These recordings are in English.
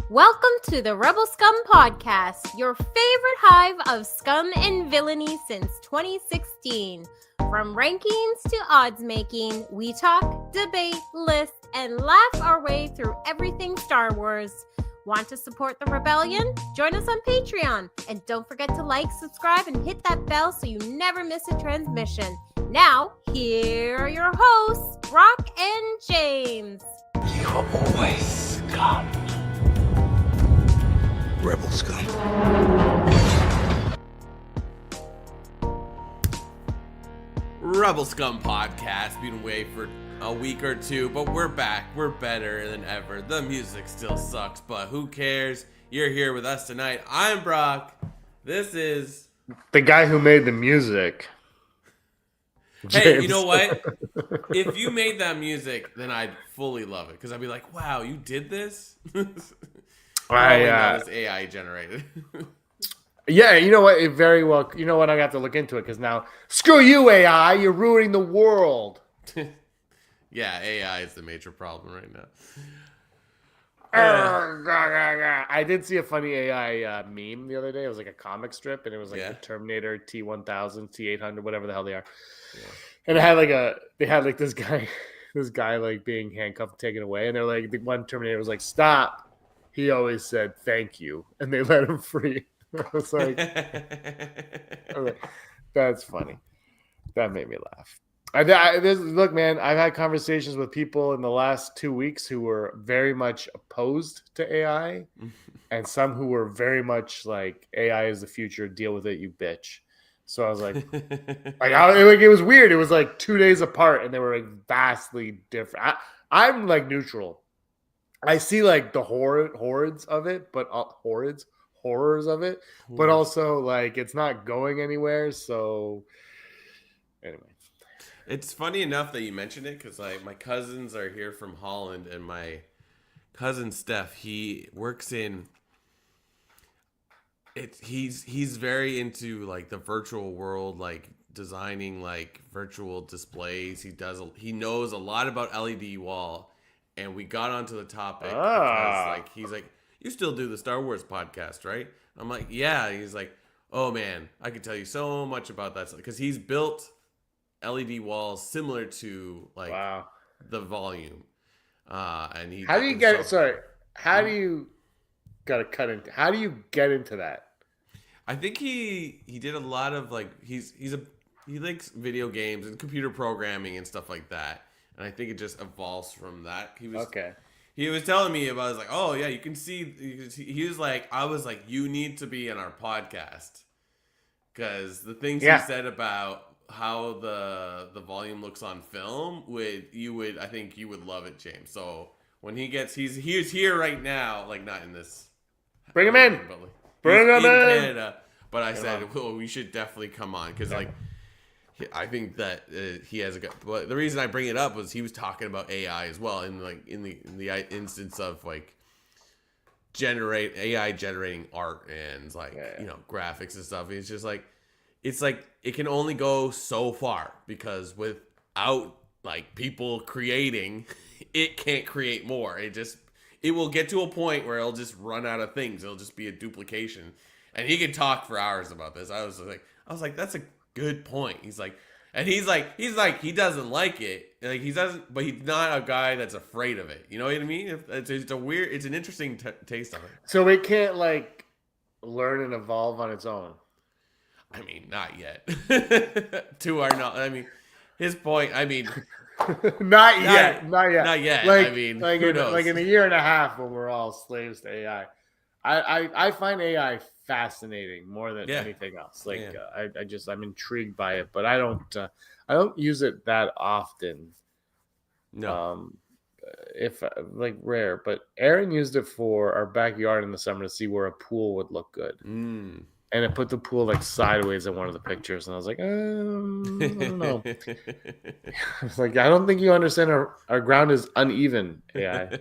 Welcome to the Rebel Scum Podcast, your favorite hive of scum and villainy since 2016. From rankings to odds making, we talk, debate, list, and laugh our way through everything Star Wars. Want to support the rebellion? Join us on Patreon. And don't forget to like, subscribe, and hit that bell so you never miss a transmission. Now, here are your hosts, Brock and James. You're always scum. Rebel scum. Rebel Scum Podcast. Been away for a week or two, but we're back. We're better than ever. The music still sucks, but who cares? You're here with us tonight. I'm Brock. This is the guy who made the music. Hey, James. you know what? If you made that music, then I'd fully love it because I'd be like, "Wow, you did this." That was AI generated. Yeah, you know what? It very well. You know what? I have to look into it because now, screw you, AI. You're ruining the world. Yeah, AI is the major problem right now. I did see a funny AI meme the other day. It was like a comic strip, and it was like the Terminator T-1000, T-800, whatever the hell they are. Yeah. And it had they had this guy like being handcuffed, taken away, and they're like, the one Terminator was like, "Stop." He always said thank you, and they let him free. I was like, that's funny. That made me laugh. Look, man, I've had conversations with people in the last 2 weeks who were very much opposed to AI, and some who were very much like, AI is the future, deal with it, you bitch. So I was like, it was weird. It was like 2 days apart, and they were like vastly different. I'm like neutral. I see like the horrors of it, but but also like it's not going anywhere. So anyway, it's funny enough that you mentioned it because like my cousins are here from Holland, and my cousin Steph, he works in it. He's very into like the virtual world, like designing like virtual displays. He knows a lot about LED wall. And we got onto the topic because, like, he's like, "You still do the Star Wars podcast, right?" I'm like, "Yeah." He's like, "Oh man, I could tell you so much about that because he's built LED walls similar to like the volume." And he. How do you get it? Sorry, how do you got to cut into? How do you get into that? I think he did a lot of like he likes video games and computer programming and stuff like that. And I think it just evolves from that. He was telling me about, I was like, "Oh yeah, you can see." He was like, "I was like, you need to be in our podcast because the things he said about how the volume looks on film I think you would love it, James." So when he's here right now, like not in this. Bring him in. But like, Bring him in. Canada. But I said, "Well, we should definitely come on because like." I think that he has a good. But the reason I bring it up was he was talking about AI as well, in the instance of like AI generating art and like graphics and stuff. It's just like it can only go so far because without like people creating, it can't create more. It will get to a point where it'll just run out of things. It'll just be a duplication. And he can talk for hours about this. I was like, that's a good point. He's like, he doesn't like it. Like he doesn't, but he's not a guy that's afraid of it. You know what I mean? It's an interesting taste of it. So it can't like learn and evolve on its own. I mean, not yet. To our knowledge, I mean, his point. I mean, not yet. Like, I mean, who knows? Like in a year and a half when we're all slaves to AI. I find AI fascinating more than anything else. Like I'm intrigued by it, but I don't use it that often. No. If like rare, but Aaron used it for our backyard in the summer to see where a pool would look good. And it put the pool like sideways in one of the pictures, and I was like, I don't know. I was like, I don't think you understand our ground is uneven, AI.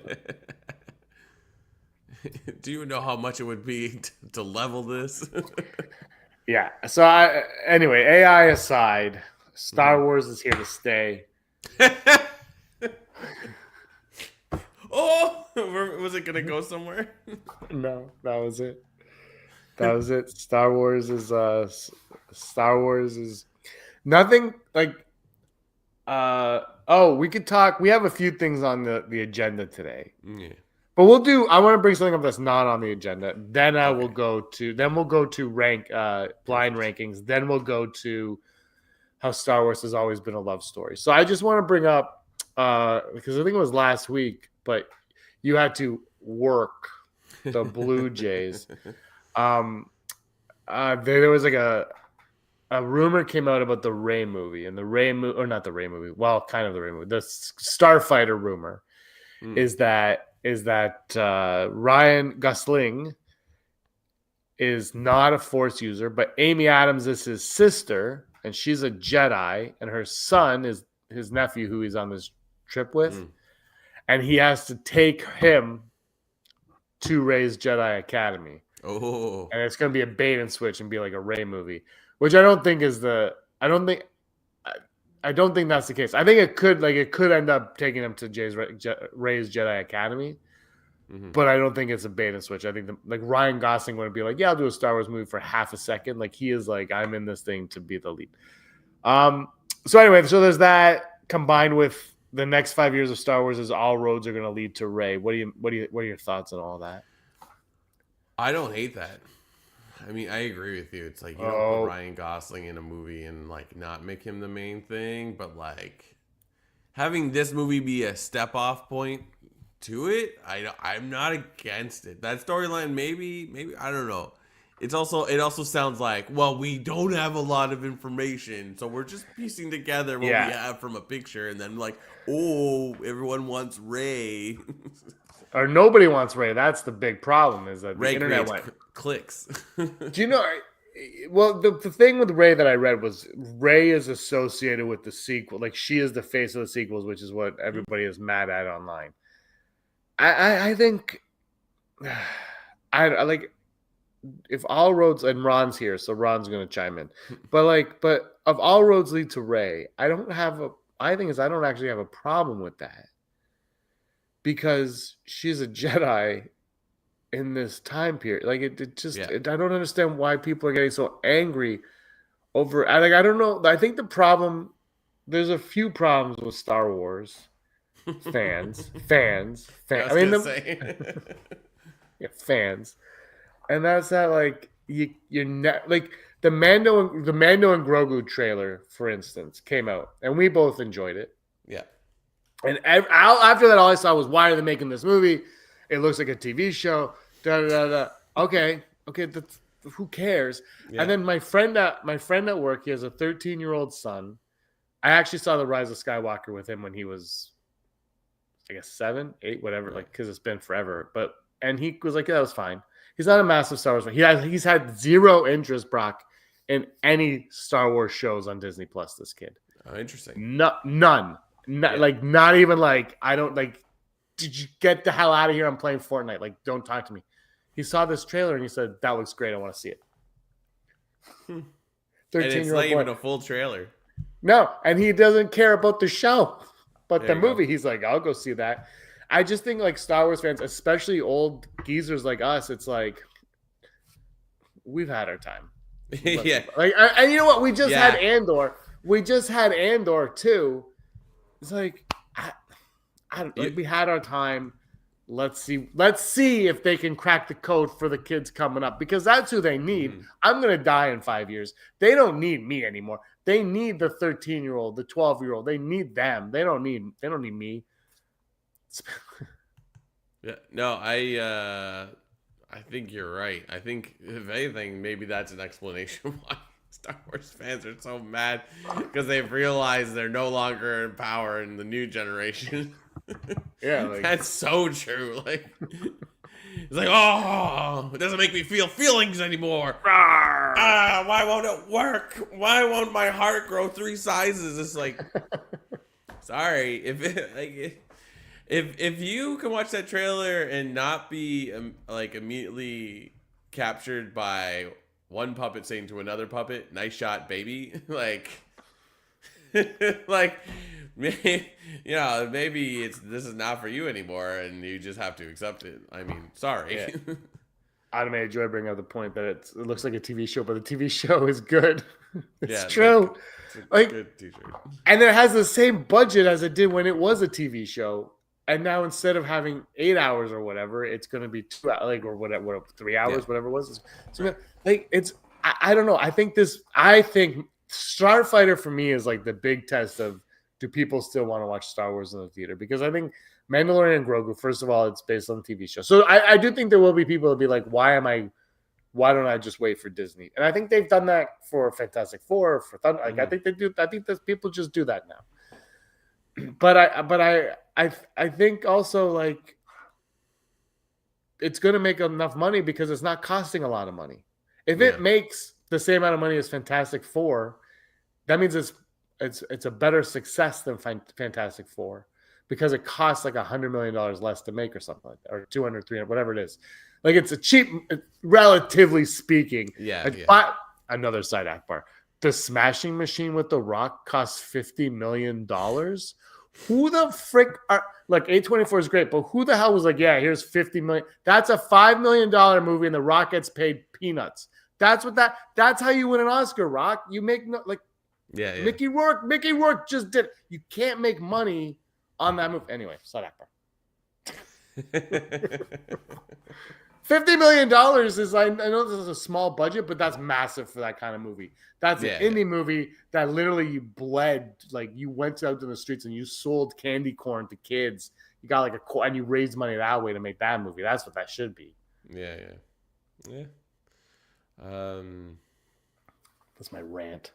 Do you know how much it would be to level this? Yeah. So anyway, AI aside, Star Wars is here to stay. Oh, Was it gonna go somewhere? No, that was it. That was it. Star Wars is nothing like we could talk. We have a few things on the agenda today. Yeah. But I want to bring something up that's not on the agenda. Then we'll go to blind rankings. Then we'll go to how Star Wars has always been a love story. So I just want to bring up because I think it was last week, but you had to work the Blue Jays. There was like a rumor came out about the Rey movie, and not the Rey movie. Well, kind of the Rey movie. The Starfighter rumor is that Ryan Gosling is not a Force user, but Amy Adams is his sister, and she's a Jedi, and her son is his nephew, who he's on this trip with, and he has to take him to Rey's Jedi Academy. Oh, and it's going to be a bait and switch and be like a Rey movie, which I don't think that's the case. I think it could end up taking him to Rey's Jedi Academy, but I don't think it's a bait and switch. I think Ryan Gosling would be like, yeah, I'll do a Star Wars movie for half a second. Like he is like, I'm in this thing to be the lead. So anyway, there's that combined with the next 5 years of Star Wars is all roads are going to lead to Rey. What are your thoughts on all that? I don't hate that. I mean, I agree with you. It's like you don't put Ryan Gosling in a movie and like not make him the main thing, but like having this movie be a step off point to it, I'm not against it. That storyline, maybe I don't know. It also sounds like, well, we don't have a lot of information, so we're just piecing together what we have from a picture, and then like, oh, everyone wants Rey. Or nobody wants Rey. That's the big problem. Is that the Rey internet went clicks. Do you know? Well, the thing with Rey that I read was Rey is associated with the sequel. Like she is the face of the sequels, which is what everybody is mad at online. I think I like if all roads, and Ron's here, so Ron's going to chime in. But if all roads lead to Rey, I don't actually have a problem with that. Because she's a Jedi in this time period. Like I don't understand why people are getting so angry over. I don't know. I think there's a few problems with Star Wars fans. I mean, fans, and that's that. Like you're not like the Mando and Grogu trailer, for instance, came out, and we both enjoyed it. Yeah. And after that, all I saw was, why are they making this movie? It looks like a TV show. Okay. Who cares? Yeah. And then my friend at work, he has a 13-year-old son. I actually saw The Rise of Skywalker with him when he was, I guess, 7, 8, whatever, like because it's been forever. And he was like, yeah, that was fine. He's not a massive Star Wars fan. He's had zero interest, Brock, in any Star Wars shows on Disney Plus. This kid. Oh, interesting. None. Not even like, I don't like, did you get the hell out of here? I'm playing Fortnite. Like, don't talk to me. He saw this trailer and he said, that looks great. I want to see it. 13-year-old and it's not even a full trailer. No, and he doesn't care about the show, but the movie, he's like, I'll go see that. I just think like Star Wars fans, especially old geezers like us, it's like, we've had our time. Yeah. Like, and you know what? We just had Andor. We just had Andor too. It's like, we had our time. Let's see if they can crack the code for the kids coming up, because that's who they need. I'm going to die in 5 years. They don't need me anymore. They need the 13-year-old, the 12-year-old. They need them. They don't need me. Yeah. No, I think you're right. I think if anything, maybe that's an explanation why Star Wars fans are so mad, because they've realized they're no longer in power in the new generation. Yeah, like, that's so true. Like, it's like, oh, it doesn't make me feel feelings anymore. Why won't it work? Why won't my heart grow 3 sizes? It's like, sorry, if you can watch that trailer and not be like immediately captured by one puppet saying to another puppet, "Nice shot, baby," like Like, maybe, maybe this is not for you anymore, and you just have to accept it. I mean, sorry. Yeah. Automated Joy bring up the point that it looks like a TV show, but the TV show is good. It's true. It's a Like, good t-shirt. and it has the same budget as it did when it was a TV show. And now instead of having 8 hours or whatever, it's going to be 2 hours, like, or whatever, 3 hours, whatever it was. So, like, it's, I don't know. I think Starfighter for me is like the big test of, do people still want to watch Star Wars in the theater? Because I think Mandalorian and Grogu, first of all, it's based on the TV show. So I do think there will be people that be like, why don't I just wait for Disney? And I think they've done that for Fantastic Four, for Thunder. Like, I think they do. I think that people just do that now. But I think also, like, it's going to make enough money because it's not costing a lot of money. If it makes the same amount of money as Fantastic Four, that means it's a better success than Fantastic Four, because it costs like $100 million less to make or something like that, or 200, 300, whatever it is. Like, it's a cheap, relatively speaking. But another side Akbar, the Smashing Machine with The Rock costs $50 million. Who the frick are, like, A24 is great, but who the hell was like, yeah, here's $50 million. That's a $5 million movie, and The Rock gets paid peanuts. That's how you win an Oscar, Rock. You make Mickey Rourke just did. You can't make money on that movie. Anyway, Side Akbar. $50 million is, I know this is a small budget, but that's massive for that kind of movie. That's an indie movie that literally you bled, like, you went out to the streets and you sold candy corn to kids. You got like and you raised money that way to make that movie. That's what that should be. Yeah. That's my rant.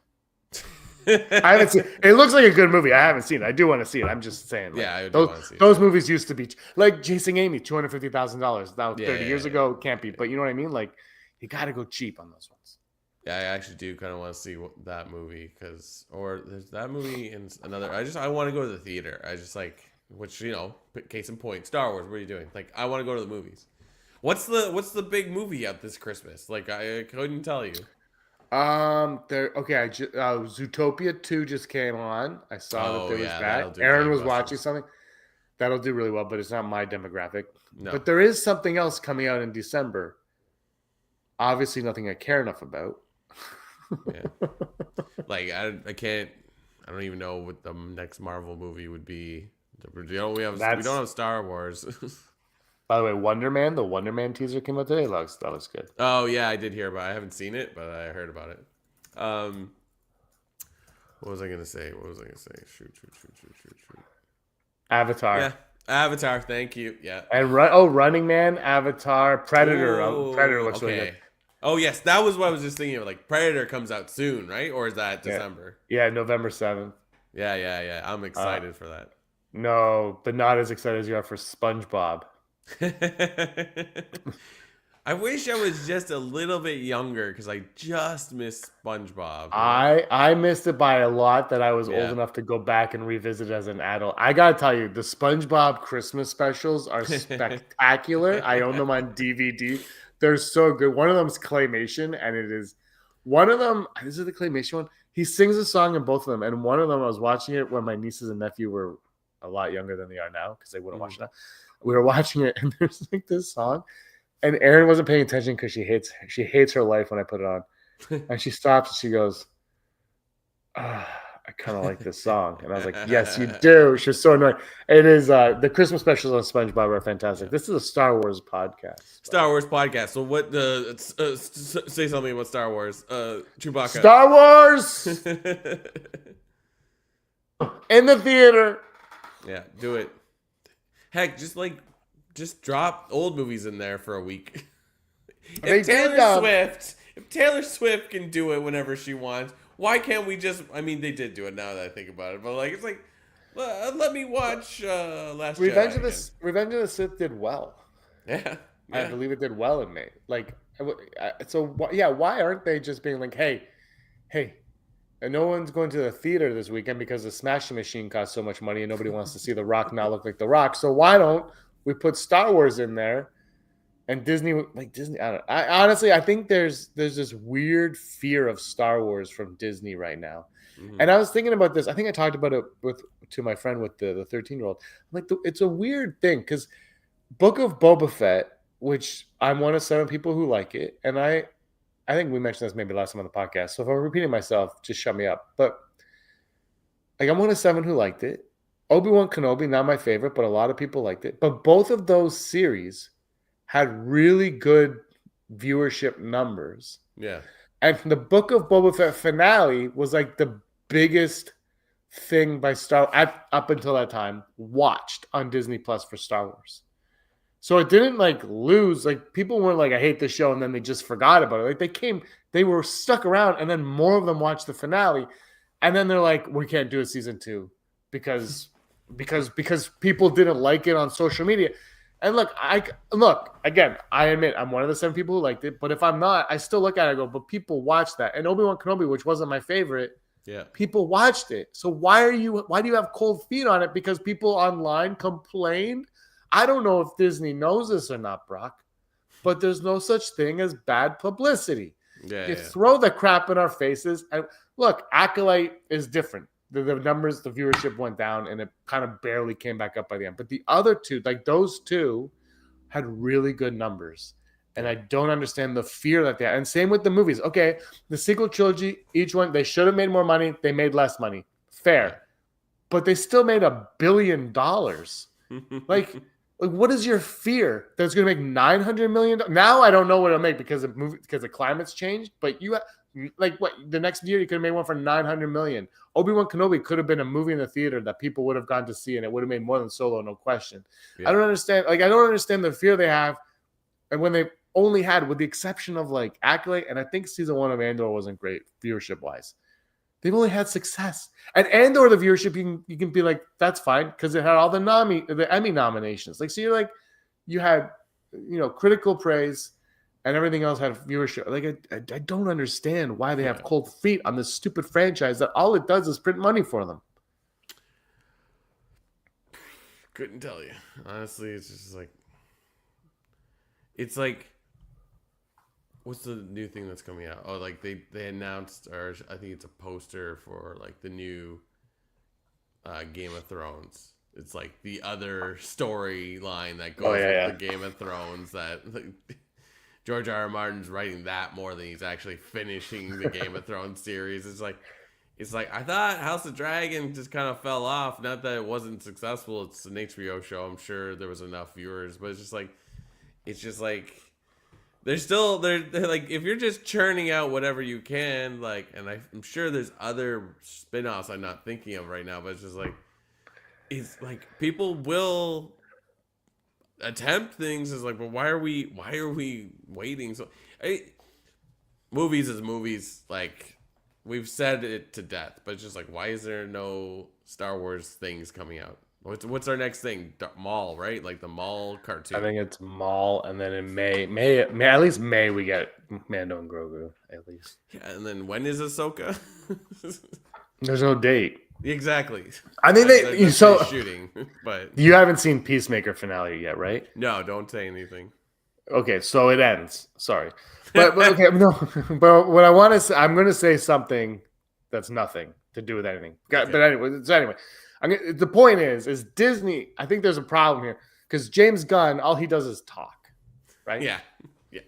I haven't seen it. It looks like a good movie. I haven't seen it. I do want to see it. I'm just saying. Like, I do want to see it. Those movies used to be like Chasing Amy, $250,000. Now 30 years ago, can't be. But you know what I mean? Like, you got to go cheap on those ones. Yeah, I actually do kind of want to see that movie, or there's that movie and another. I want to go to the theater. I just like, which, case in point, Star Wars. What are you doing? Like, I want to go to the movies. What's the big movie out this Christmas? Like, I couldn't tell you. Zootopia 2 just came on. I saw that there was that. Aaron was watching something. That'll do really well, but it's not my demographic. No. But there is something else coming out in December. Obviously, nothing I care enough about. Yeah. Like, I don't even know what the next Marvel movie would be. We don't have Star Wars. By the way, the Wonder Man teaser came out today. That looks good. Oh, yeah, I did hear about it. I haven't seen it, but I heard about it. What was I going to say? Shoot. Avatar. Yeah, Avatar. Thank you. Yeah. And Running Man, Avatar, Predator. Predator looks really good. Oh, yes. That was what I was just thinking of. Like, Predator comes out soon, right? Or is that December? Yeah, November 7th. Yeah. I'm excited for that. No, but not as excited as you are for SpongeBob. I wish I was just a little bit younger, because I just missed SpongeBob. I missed it by a lot, that I was old enough to go back and revisit as an adult. I gotta tell you, the SpongeBob Christmas specials are spectacular. I own them on DVD. They're so good. One of them's claymation, and it is one of them. This is the claymation one. He sings a song in both of them, and one of them I was watching it when my nieces and nephew were a lot younger than they are now, because they wouldn't watch it now. We were watching it, and there's like this song, and Erin wasn't paying attention because she hates her life when I put it on, and she stops and she goes, I kind of like this song, and I was like, yes, you do. She was so annoying. It is the Christmas specials on SpongeBob are fantastic. This is a Star Wars podcast. Star Wars podcast. So what? Say something about Star Wars. Chewbacca. Star Wars in the theater. Yeah, do it. Heck, just drop old movies in there for a week. If Taylor Swift can do it whenever she wants, why can't we just? I mean, they did do it now that I think about it, but like, it's like, let me watch Last Revenge Jedi. Revenge of the Sith did well. Yeah. I believe it did well in May. Like, so yeah, why aren't they just being like, hey, and no one's going to the theater this weekend because the Smashing Machine costs so much money and nobody wants to see The Rock not look like The Rock. So why don't we put Star Wars in there And Disney, like Disney, I don't. I honestly, I think there's this weird fear of Star Wars from Disney right now. Mm-hmm. And I was thinking about this. I think I talked about it to my friend with the 13-year-old. Like, it's a weird thing because Book of Boba Fett, which I'm one of 7 people who like it, and I think we mentioned this maybe last time on the podcast. So if I'm repeating myself, just shut me up. But like, I'm one of 7 who liked it. Obi-Wan Kenobi, not my favorite, but a lot of people liked it. But both of those series had really good viewership numbers. Yeah. And the Book of Boba Fett finale was like the biggest thing by up until that time watched on Disney Plus for Star Wars. So it didn't like lose. Like, people weren't like, I hate this show, and then they just forgot about it. Like, they were stuck around, and then more of them watched the finale, and then they're like, we can't do a season 2 because people didn't like it on social media. And look, again, I admit I'm one of the 7 people who liked it, but if I'm not, I still look at it and go, but people watched that. And Obi-Wan Kenobi, which wasn't my favorite, people watched it. So why do you have cold feet on it? Because people online complained? I don't know if Disney knows this or not, Brock, but there's no such thing as bad publicity. You throw the crap in our faces. And look, Acolyte is different. The numbers, the viewership went down, and it kind of barely came back up by the end. But the other 2, like those 2, had really good numbers. And I don't understand the fear that they had. And same with the movies. Okay, the sequel trilogy, each one, they should have made more money. They made less money. Fair. But they still made $1 billion. Like, what is your fear? That it's going to make $900 million? Now I don't know what it'll make because the climate's changed. But the next year you could have made one for $900 million. Obi-Wan Kenobi could have been a movie in the theater that people would have gone to see, and it would have made more than Solo, no question. Yeah. I don't understand. I don't understand the fear they have, and when they only had, with the exception of like Acolyte, and I think season 1 of Andor wasn't great viewership wise. They've only had success. And Andor, the viewership, you can be like, that's fine because it had all the Emmy nominations. Like, so you had critical praise. And everything else had viewership. Like, I don't understand why they have cold feet on this stupid franchise that all it does is print money for them. Couldn't tell you. Honestly, it's just like... It's like... What's the new thing that's coming out? Oh, like, they announced, or I think it's a poster for, like, the new Game of Thrones. It's like the other storyline that goes with the Game of Thrones that... George R.R. Martin's writing that more than he's actually finishing the Game of Thrones series. It's like I thought House of Dragon just kind of fell off. Not that it wasn't successful. It's an HBO show. I'm sure there was enough viewers, but it's just like they're like, if you're just churning out whatever you can, like, and I'm sure there's other spin-offs I'm not thinking of right now, but it's like people will attempt things. Is like, but why are we waiting? So movies is movies, like we've said it to death, but it's just like, why is there no Star Wars things coming out? What's our next thing? Maul, right? Like the Maul cartoon. I think it's Maul, and then in May at least May we get Mando and Grogu at least. Yeah, and then when is Ahsoka? There's no date. Exactly. I think they're shooting, but you haven't seen Peacemaker finale yet, right? No, don't say anything. Okay, so it ends. Sorry, but okay, no. But what I want to say, I'm going to say something that's nothing to do with anything. Okay. But anyway, the point is Disney. I think there's a problem here because James Gunn, all he does is talk, right? Yeah.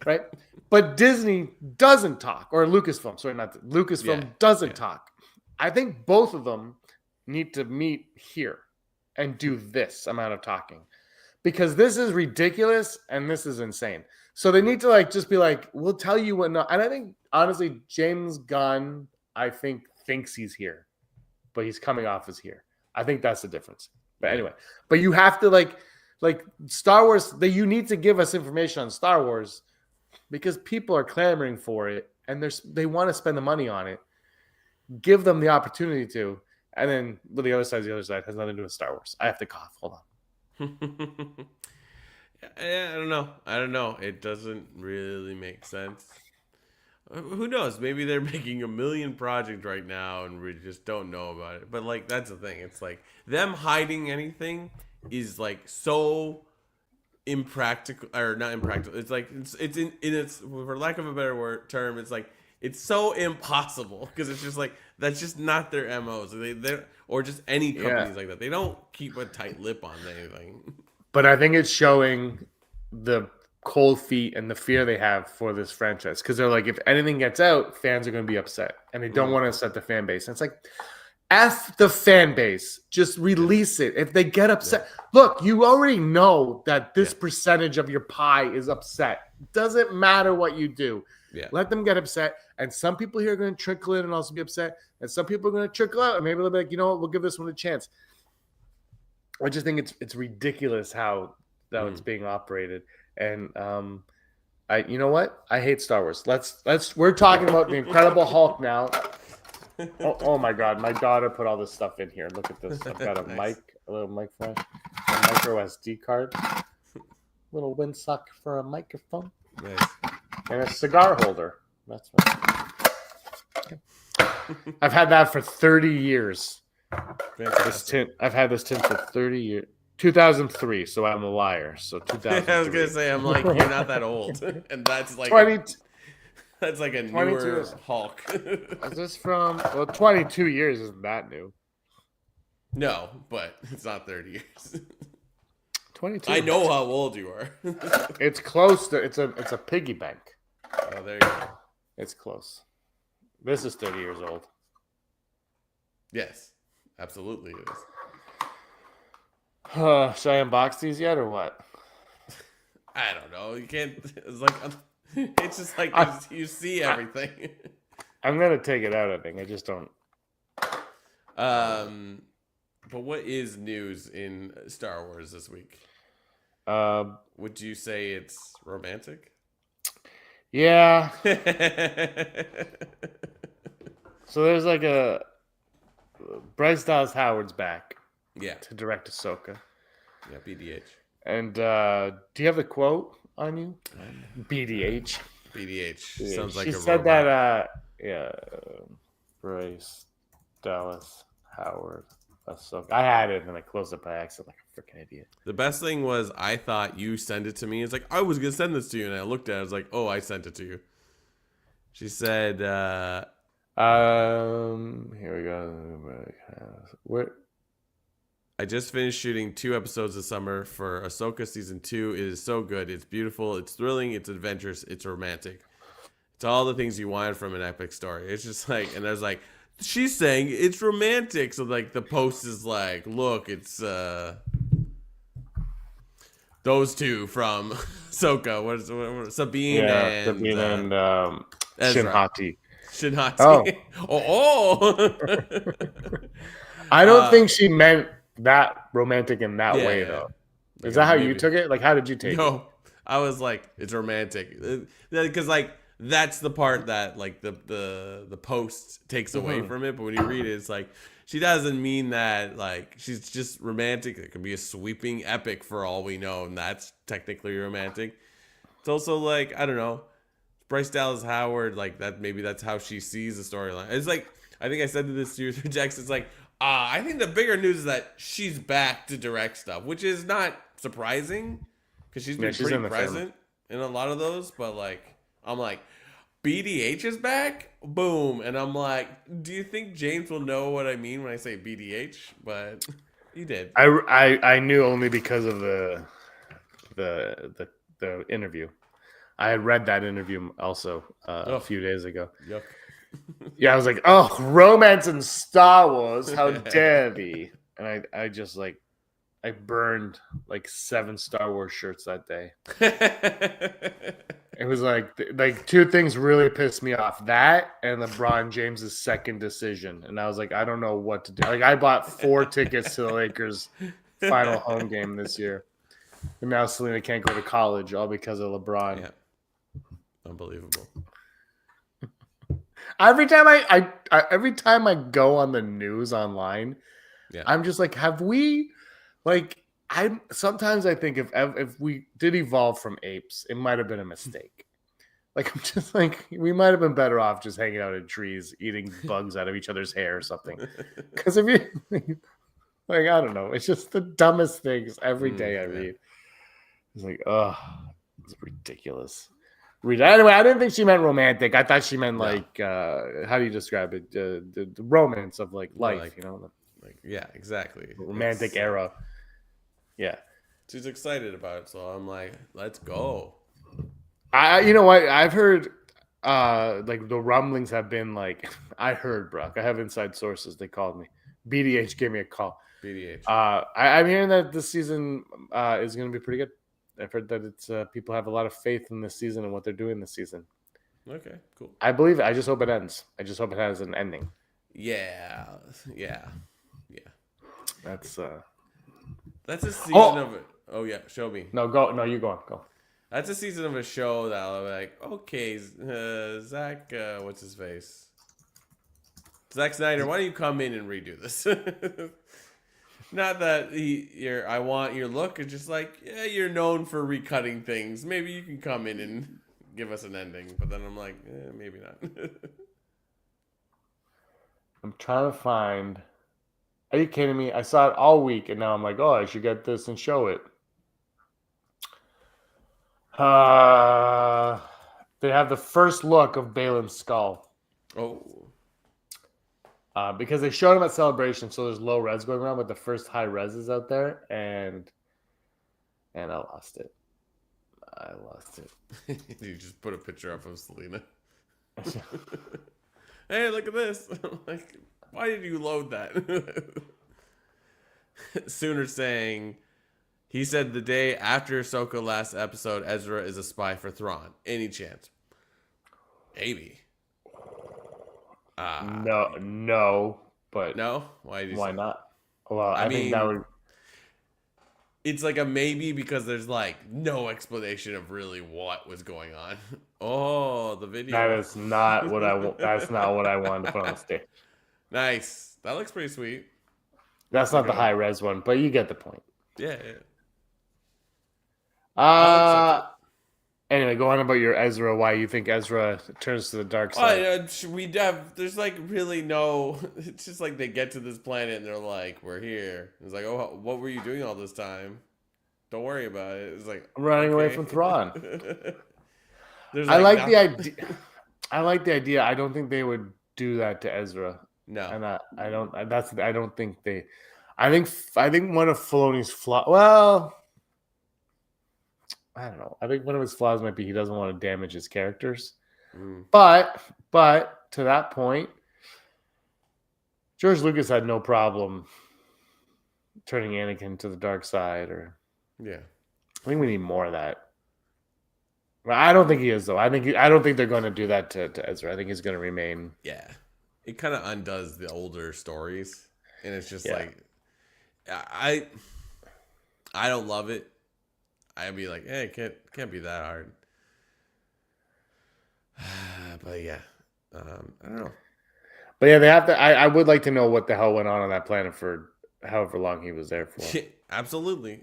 Right. But Disney doesn't talk, or Lucasfilm. Sorry, not Lucasfilm doesn't talk. I think both of them need to meet here and do this amount of talking because this is ridiculous and this is insane. So they need to like just be like, we'll tell you what not. And I think honestly, James Gunn, I think thinks he's here, but he's coming off as here. I think that's the difference. But anyway, but you have to like Star Wars, you need to give us information on Star Wars because people are clamoring for it and they want to spend the money on it. Give them the opportunity to, and then with the other side has nothing to do with Star Wars. I have to cough. Hold on. I don't know. It doesn't really make sense. Who knows? Maybe they're making a million projects right now and we just don't know about it. But like, that's the thing. It's like them hiding anything is like so impractical, or not impractical. It's like it's in its, for lack of a better term, it's like it's so impossible because it's just like that's just not their MOs. They or just any companies like that. They don't keep a tight lip on anything. But I think it's showing the cold feet and the fear they have for this franchise because they're like, if anything gets out, fans are going to be upset, and they don't want to upset the fan base. And it's like, F the fan base, just release it. If they get upset, look, you already know that this percentage of your pie is upset. Doesn't matter what you do. Yeah. Let them get upset. And some people here are going to trickle in and also be upset. And some people are going to trickle out. And maybe they'll be like, you know what, we'll give this one a chance. I just think it's ridiculous how it's being operated. And you know what? I hate Star Wars. We're talking about the Incredible Hulk now. Oh my God, my daughter put all this stuff in here. Look at this. I've got a Nice. a little mic flash, a micro SD card, little windsock for a microphone, Nice. and a cigar holder. That's right. I've had that for 30 years. This tin. I've had this tin for 30 years. 2003, so I'm a liar. So 2003. I was gonna say, I'm like, you're not that old, and that's like 20. that's like a newer Hulk. Is this from? Well, 22 years isn't that new. No, but it's not 30 years. 22. I know how old you are. It's close to. It's a piggy bank. Oh, there you go. It's close. This is 30 years old. Yes, absolutely it is. Should I unbox these yet or what? I don't know. You can't. It's like it's just like you see everything. I'm gonna take it out. I think I just don't. But what is news in Star Wars this week? Would you say it's romantic? Yeah. So there's like a Bryce Dallas Howard's back. Yeah. To direct Ahsoka. Yeah, BDH. And do you have the quote on you? BDH. BDH. Sounds like she a said robot. that. Bryce Dallas Howard Ahsoka. I had it and I closed it by accident like a freaking idiot. The best thing was I thought you sent it to me. It's like, I was going to send this to you. And I looked at it. I was like, oh, I sent it to you. She said, here we go. What? I just finished shooting 2 episodes this summer for Ahsoka season 2. It is so good. It's beautiful. It's thrilling. It's adventurous. It's romantic. It's all the things you wanted from an epic story. It's just like, and there's like, she's saying it's romantic. So like the post is like, look, it's those two from Ahsoka. What Sabine and Sabine and Ezra. Shinhati. Oh. I don't think she meant that romantic in that way, yeah. though. Like Is that how maybe. you took it? Like, how did you take it? No, I was like, it's romantic. Because, like, that's the part that, like, the post takes away from it. But when you read it, it's like, she doesn't mean that, like, she's just romantic. It could be a sweeping epic for all we know, and that's technically romantic. It's also, like, I don't know, Bryce Dallas Howard, like, that maybe that's how she sees the storyline. It's like, I think I said this to you through text, it's like, I think the bigger news is that she's back to direct stuff, which is not surprising because she's been pretty present in a lot of those. But like, I'm like, BDH is back, boom, and I'm like, do you think James will know what I mean when I say BDH? But he did. I knew only because of the interview. I had read that interview also a few days ago. Yuck. Yeah, I was like, oh, romance in Star Wars, how dare thee? And I just like, I burned like 7 Star Wars shirts that day. It was like 2 things really pissed me off. That and LeBron James's second decision. And I was like, I don't know what to do. Like, I bought 4 tickets to the Lakers' final home game this year. And now Selena can't go to college all because of LeBron. Yeah. Unbelievable. Every time I go on the news online, I'm just like, have we, like, sometimes I think if we did evolve from apes, it might have been a mistake. Like, I'm just like, we might have been better off just hanging out in trees, eating bugs out of each other's hair or something. Because if you, like, I don't know, it's just the dumbest things every day I read. It's like, oh, it's ridiculous. Anyway, I didn't think she meant romantic. I thought she meant like, how do you describe it? The romance of like life, like, you know, yeah, exactly. Romantic era. Yeah, she's excited about it, so I'm like, let's go. you know what? I've heard, like the rumblings have been like, I heard, Brock. I have inside sources. They called me. BDH gave me a call. BDH. I'm hearing that this season is going to be pretty good. I've heard that it's people have a lot of faith in this season and what they're doing this season. Okay, cool. I believe it. I just hope it ends. I just hope it has an ending. Yeah. That's a season of it. Oh yeah, show me. No, go. No, you go. That's a season of a show that I'll be like, okay, Zach, what's his face? Zack Snyder, why don't you come in and redo this? Not that I want your look. It's just like, yeah, you're known for recutting things. Maybe you can come in and give us an ending. But then I'm like, maybe not. I'm trying to find. Are you kidding me? I saw it all week, and now I'm like, oh, I should get this and show it. They have the first look of Balin's skull. Oh. Because they showed him at Celebration, so there's low res going around, but the first high res is out there, and I lost it. You just put a picture up of Selena. Hey, look at this. Like, why did you load that? Sooner saying, he said the day after Ahsoka last episode, Ezra is a spy for Thrawn. Any chance? Maybe. No, but no. Why not? Well, I mean, think that would. It's like a maybe because there's like no explanation of really what was going on. Oh, the video. That is not what I want. That's not what I wanted to put on the stage. Nice. That looks pretty sweet. That's not the high res one, but you get the point. Yeah. Anyway, go on about your Ezra. Why you think Ezra turns to the dark side? There's like really no. It's just like they get to this planet and they're like, "We're here." It's like, "Oh, what were you doing all this time?" Don't worry about it. It's like running away from Thrawn. I like the idea. I like the idea. I don't think they would do that to Ezra. No, and I don't. I don't think they. I think one of Filoni's flaws. Well, I don't know. I think one of his flaws might be he doesn't want to damage his characters. But to that point, George Lucas had no problem turning Anakin to the dark side. I think we need more of that. I don't think he is though. I don't think they're going to do that to Ezra. I think he's going to remain. Yeah, it kind of undoes the older stories, and it's just like I don't love it. I'd be like, hey, it can't be that hard. But yeah, I don't know. But yeah, they have to. I would like to know what the hell went on that planet for however long he was there for. Absolutely.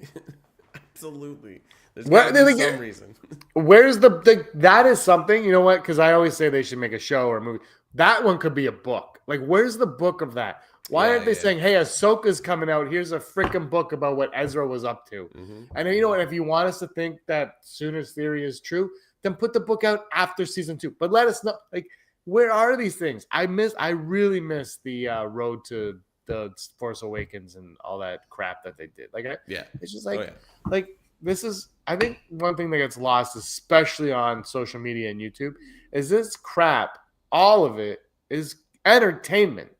There's some reason. Where's that is something, you know what? Because I always say they should make a show or a movie. That one could be a book. Like, where's the book of that? Why aren't they saying, hey, Ahsoka's coming out. Here's a freaking book about what Ezra was up to. Mm-hmm. And then, you know what? If you want us to think that Sooner's theory is true, then put the book out after season 2. But let us know, like, where are these things? I really miss the road to the Force Awakens and all that crap that they did. Like, it's just like, like this is, I think one thing that gets lost, especially on social media and YouTube, is this crap. All of it is entertainment.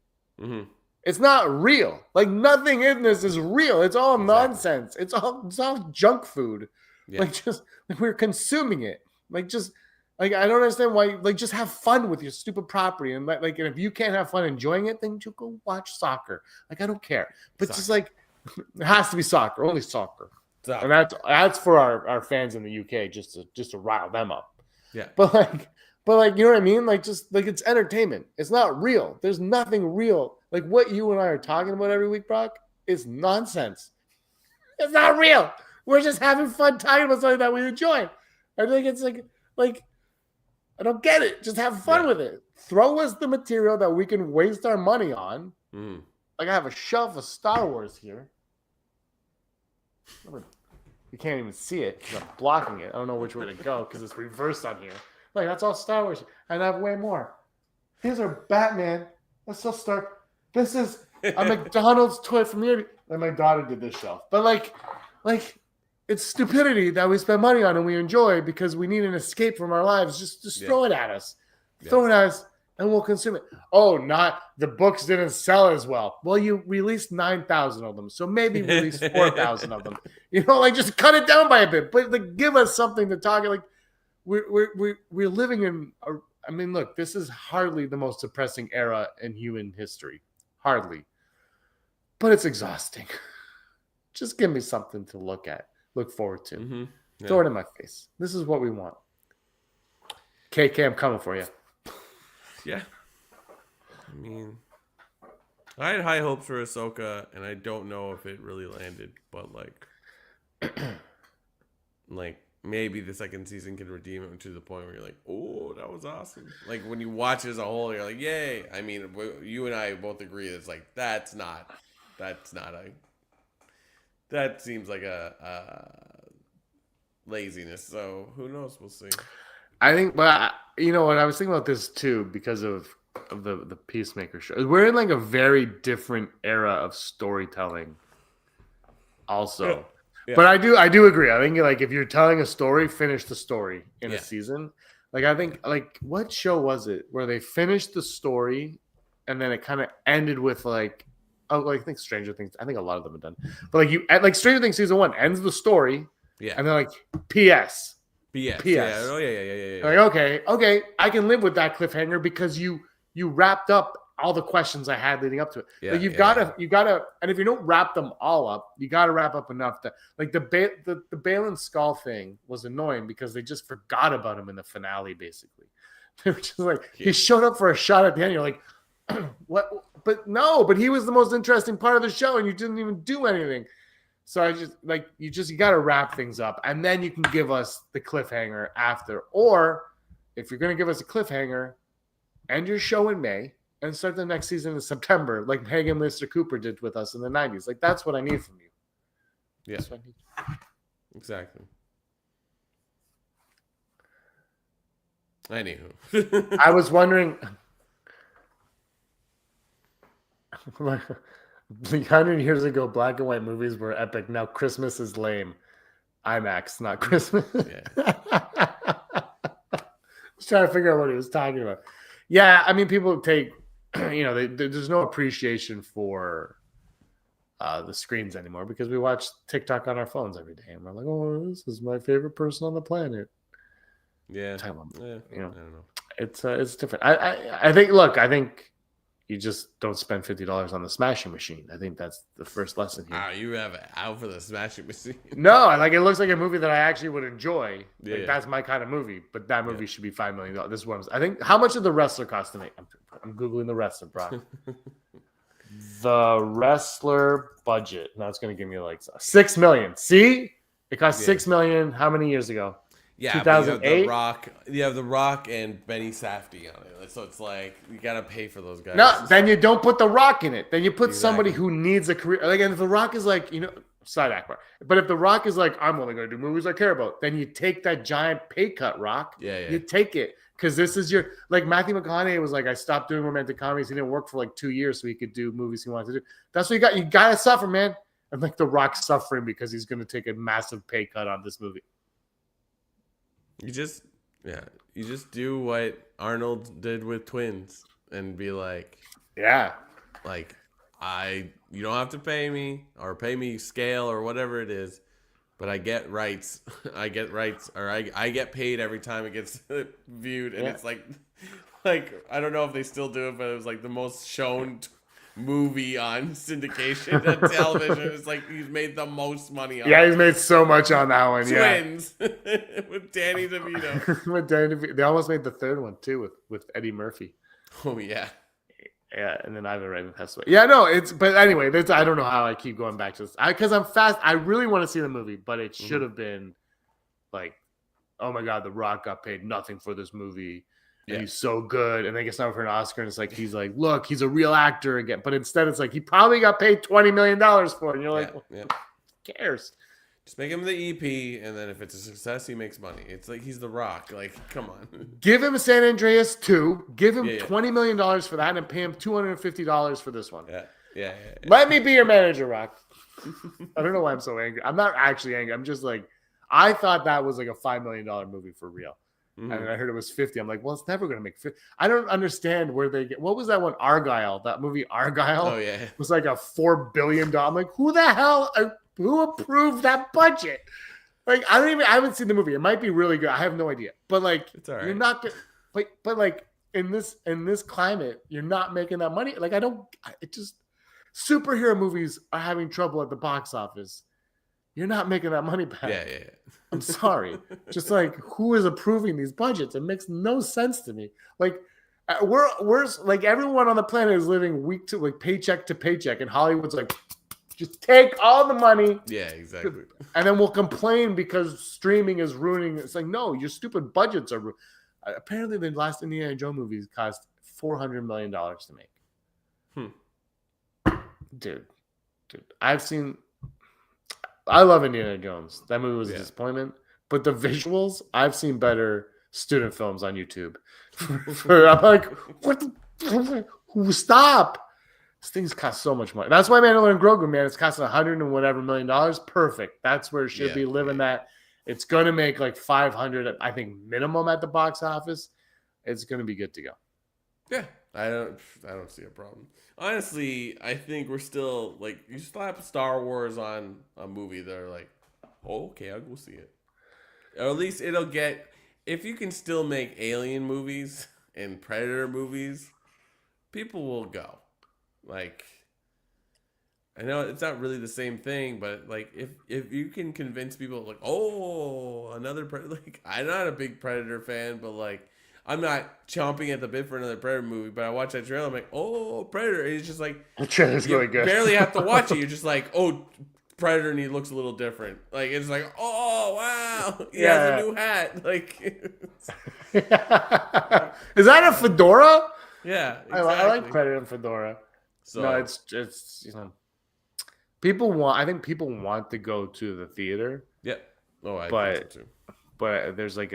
Mm-hmm. It's not real. Like, nothing in this is real. It's all nonsense. It's all junk food. Yeah. Like, just like we're consuming it. Like, just like I don't understand why. Like, just have fun with your stupid property, and and if you can't have fun enjoying it, then you go watch soccer. Like, I don't care. But just like it has to be soccer, only soccer. And that's for our fans in the UK, just to rile them up. Yeah. But like you know what I mean? Like, just like it's entertainment. It's not real. There's nothing real. Like what you and I are talking about every week, Brock, is nonsense. It's not real. We're just having fun talking about something that we enjoy. I think it's like I don't get it. Just have fun with it. Throw us the material that we can waste our money on. Like I have a shelf of Star Wars here. You can't even see it because I'm blocking it. I don't know which way to go because it's reversed on here. Like, that's all Star Wars. And I have way more. These are Batman. Let's still start. This is a McDonald's toy from here. And my daughter did this shelf. But like it's stupidity that we spend money on and we enjoy because we need an escape from our lives. Just throw it at us. Throw it at us and we'll consume it. Oh, not the books didn't sell as well. Well, you released 9,000 of them. So maybe release 4,000 of them. You know, like just cut it down by a bit. But like, give us something to talk. Like we're living in I mean, look, this is hardly the most depressing era in human history. Hardly. But it's exhausting. Just give me something to look forward to. Mm-hmm. Yeah. Throw it in my face. This is what we want. KK, I'm coming for you. Yeah. I mean, I had high hopes for Ahsoka, and I don't know if it really landed, but like maybe the second season can redeem it to the point where you're like, oh, that was awesome. Like when you watch it as a whole, you're like, yay. I mean, you and I both agree it's like that seems like a laziness. So who knows? We'll see. I think, but you know what? I was thinking about this too because of the Peacemaker show. We're in like a very different era of storytelling. Also. Yeah. But I do agree. I think like if you're telling a story, finish the story in a season. Like I think like what show was it where they finished the story and then it kind of ended with like I think Stranger Things. I think a lot of them have done. But like Stranger Things season 1 ends the story. Yeah. And then like P.S. P.S. Yeah. Oh yeah. Like okay, I can live with that cliffhanger because you wrapped up all the questions I had leading up to it. Yeah, like you gotta, and if you don't wrap them all up, you gotta wrap up enough that like the Balin Skull thing was annoying because they just forgot about him in the finale. Basically, they were just like he showed up for a shot at the end. You're like, what? But no, but he was the most interesting part of the show, and you didn't even do anything. So I just like you got to wrap things up, and then you can give us the cliffhanger after. Or if you're gonna give us a cliffhanger, end your show in May. And start the next season in September, like Hagen Mr. Cooper did with us in the 90s. Like, that's what I need from you. Yeah. That's what I need. Exactly. Anywho. I was wondering, like 100 years ago, black and white movies were epic. Now Christmas is lame. IMAX, not Christmas. Yeah. I was trying to figure out what he was talking about. Yeah, I mean, people take... there's no appreciation for the screens anymore because we watch TikTok on our phones every day, and we're like, "Oh, this is my favorite person on the planet." Yeah, I don't know. It's different. I think you just don't spend $50 on the smashing machine. I think that's the first lesson here. You have it out for the smashing machine. No, like it looks like a movie that I actually would enjoy. That's my kind of movie. But that movie should be $5 million. This is what I think. How much did The Wrestler cost to make? I'm googling The Wrestler, Brock. The Wrestler budget. Now it's going to give me like $6 million. See, it cost $6 million. How many years ago? Yeah, 2008. You have the Rock and Benny Safdie on it, so it's like you gotta pay for those guys. No, then you don't put the Rock in it. Then you put somebody who needs a career. Like, and if the Rock is like, side act, but if the Rock is like, I'm only gonna do movies I care about, then you take that giant pay cut, Rock. Yeah. You take it because this is your like Matthew McConaughey was like, I stopped doing romantic comedies. He didn't work for like 2 years, so he could do movies he wanted to do. That's what you got. You gotta suffer, man. And like the Rock's suffering because he's gonna take a massive pay cut on this movie. You just do what Arnold did with Twins and be like, like you don't have to pay me or pay me scale or whatever it is, but I get rights. I get paid every time it gets viewed, and it's like I don't know if they still do it, but it was like the most shown movie on syndication on television. It's like he's made the most money on it. He's made so much on that one. Twins with Danny DeVito. They almost made the third one too with Eddie Murphy. Oh yeah, and then Ivan Reitman passed away. But anyway, I don't know how I keep going back to this because I'm fast. I really want to see the movie, but it should have been like, oh my god, The Rock got paid nothing for this movie. And he's so good, and then gets nominated for an Oscar, and it's like he's like, look, he's a real actor again. But instead, it's like he probably got paid $20 million for it, and you're like, who cares? Just make him the EP, and then if it's a success, he makes money. It's like he's The Rock. Like, come on. Give him San Andreas 2. Give him Yeah. $20 million for that and pay him $250 for this one. Yeah. Let me be your manager, Rock. I don't know why I'm so angry. I'm not actually angry. I'm just like, I thought that was like a $5 million movie for real. Mm-hmm. And I heard it was 50. I'm like, well, it's never going to make 50. I don't understand where they get. What was that one? Argyle. That movie Argyle. Oh, yeah. Was like a $4 billion. I'm like, who the hell? Who approved that budget? Like, I haven't seen the movie. It might be really good. I have no idea. But like, it's all right. You're not good. But like in this climate, you're not making that money. Like, it just, superhero movies are having trouble at the box office. You're not making that money back. Yeah. I'm sorry. Just like, who is approving these budgets? It makes no sense to me. Like, we're like, everyone on the planet is living week to like paycheck to paycheck, and Hollywood's like, just take all the money. Yeah, exactly. And then we'll complain because streaming is ruining. It's like, no, your stupid budgets are. Apparently, the last Indiana Jones movies cost $400 million to make. Dude, I love Indiana Jones. That movie was a disappointment, but the visuals, I've seen better student films on YouTube. I'm like, what? Stop! These things cost so much money. That's why Mandalorian Grogu, man, it's costing $100 and whatever million. Perfect. That's where it should be living. That it's going to make like 500, I think, minimum at the box office. It's going to be good to go. Yeah, I don't see a problem. Honestly, I think we're still like, you slap Star Wars on a movie, they're like, oh, okay, I'll go see it. Or at least it'll get, if you can still make Alien movies and Predator movies, people will go. Like, I know it's not really the same thing, but like if you can convince people like, oh, another Predator, like, I'm not a big Predator fan, but like, I'm not chomping at the bit for another Predator movie, but I watch that trailer, I'm like, oh, Predator. And it's just like, the trailer's really good. You barely have to watch it. You're just like, oh, Predator, and he looks a little different. Like, it's like, oh, wow, he has a new hat. Like, is that a fedora? Yeah, exactly. I like Predator and fedora. So no, it's I think people want to go to the theater. Yeah. Oh, I think so too. But there's like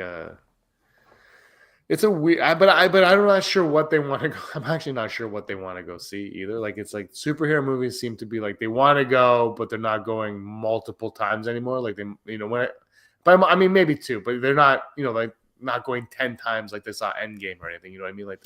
it's a weird, but I'm not sure what they want to go. I'm actually not sure what they want to go see either. Like, it's like superhero movies seem to be like, they want to go, but they're not going multiple times anymore. Like, they, but I mean, maybe two, but they're not, like not going 10 times like they saw Endgame or anything. You know what I mean? Like,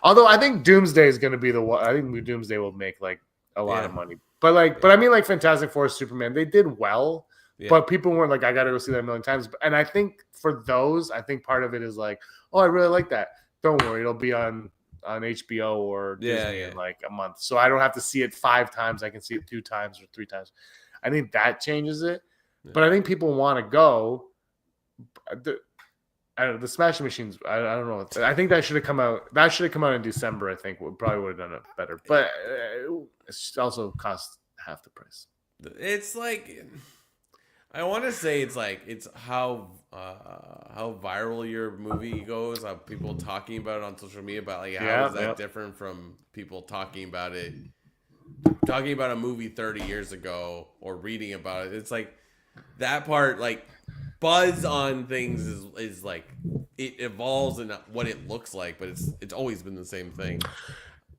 although I think Doomsday is going to be the one. I think Doomsday will make like a lot of money. But I mean, like Fantastic Four, Superman, they did well. Yeah. But people weren't like, I got to go see that a million times. And I think for those, I think part of it is like, oh, I really like that. Don't worry, it'll be on HBO or Disney in like a month. So I don't have to see it 5 times. I can see it 2 times or 3 times. I think that changes it. Yeah. But I think people want to go. I don't know, the Smashing Machines, I don't know. I think that should have come out. That should have come out in December, I think. Probably would have done it better. But it also cost half the price. It's like, I want to say it's how viral your movie goes, how people talking about it on social media, about like how is that different from people talking about a movie 30 years ago or reading about it. It's like that part, like buzz on things is like it evolves in what it looks like, but it's always been the same thing.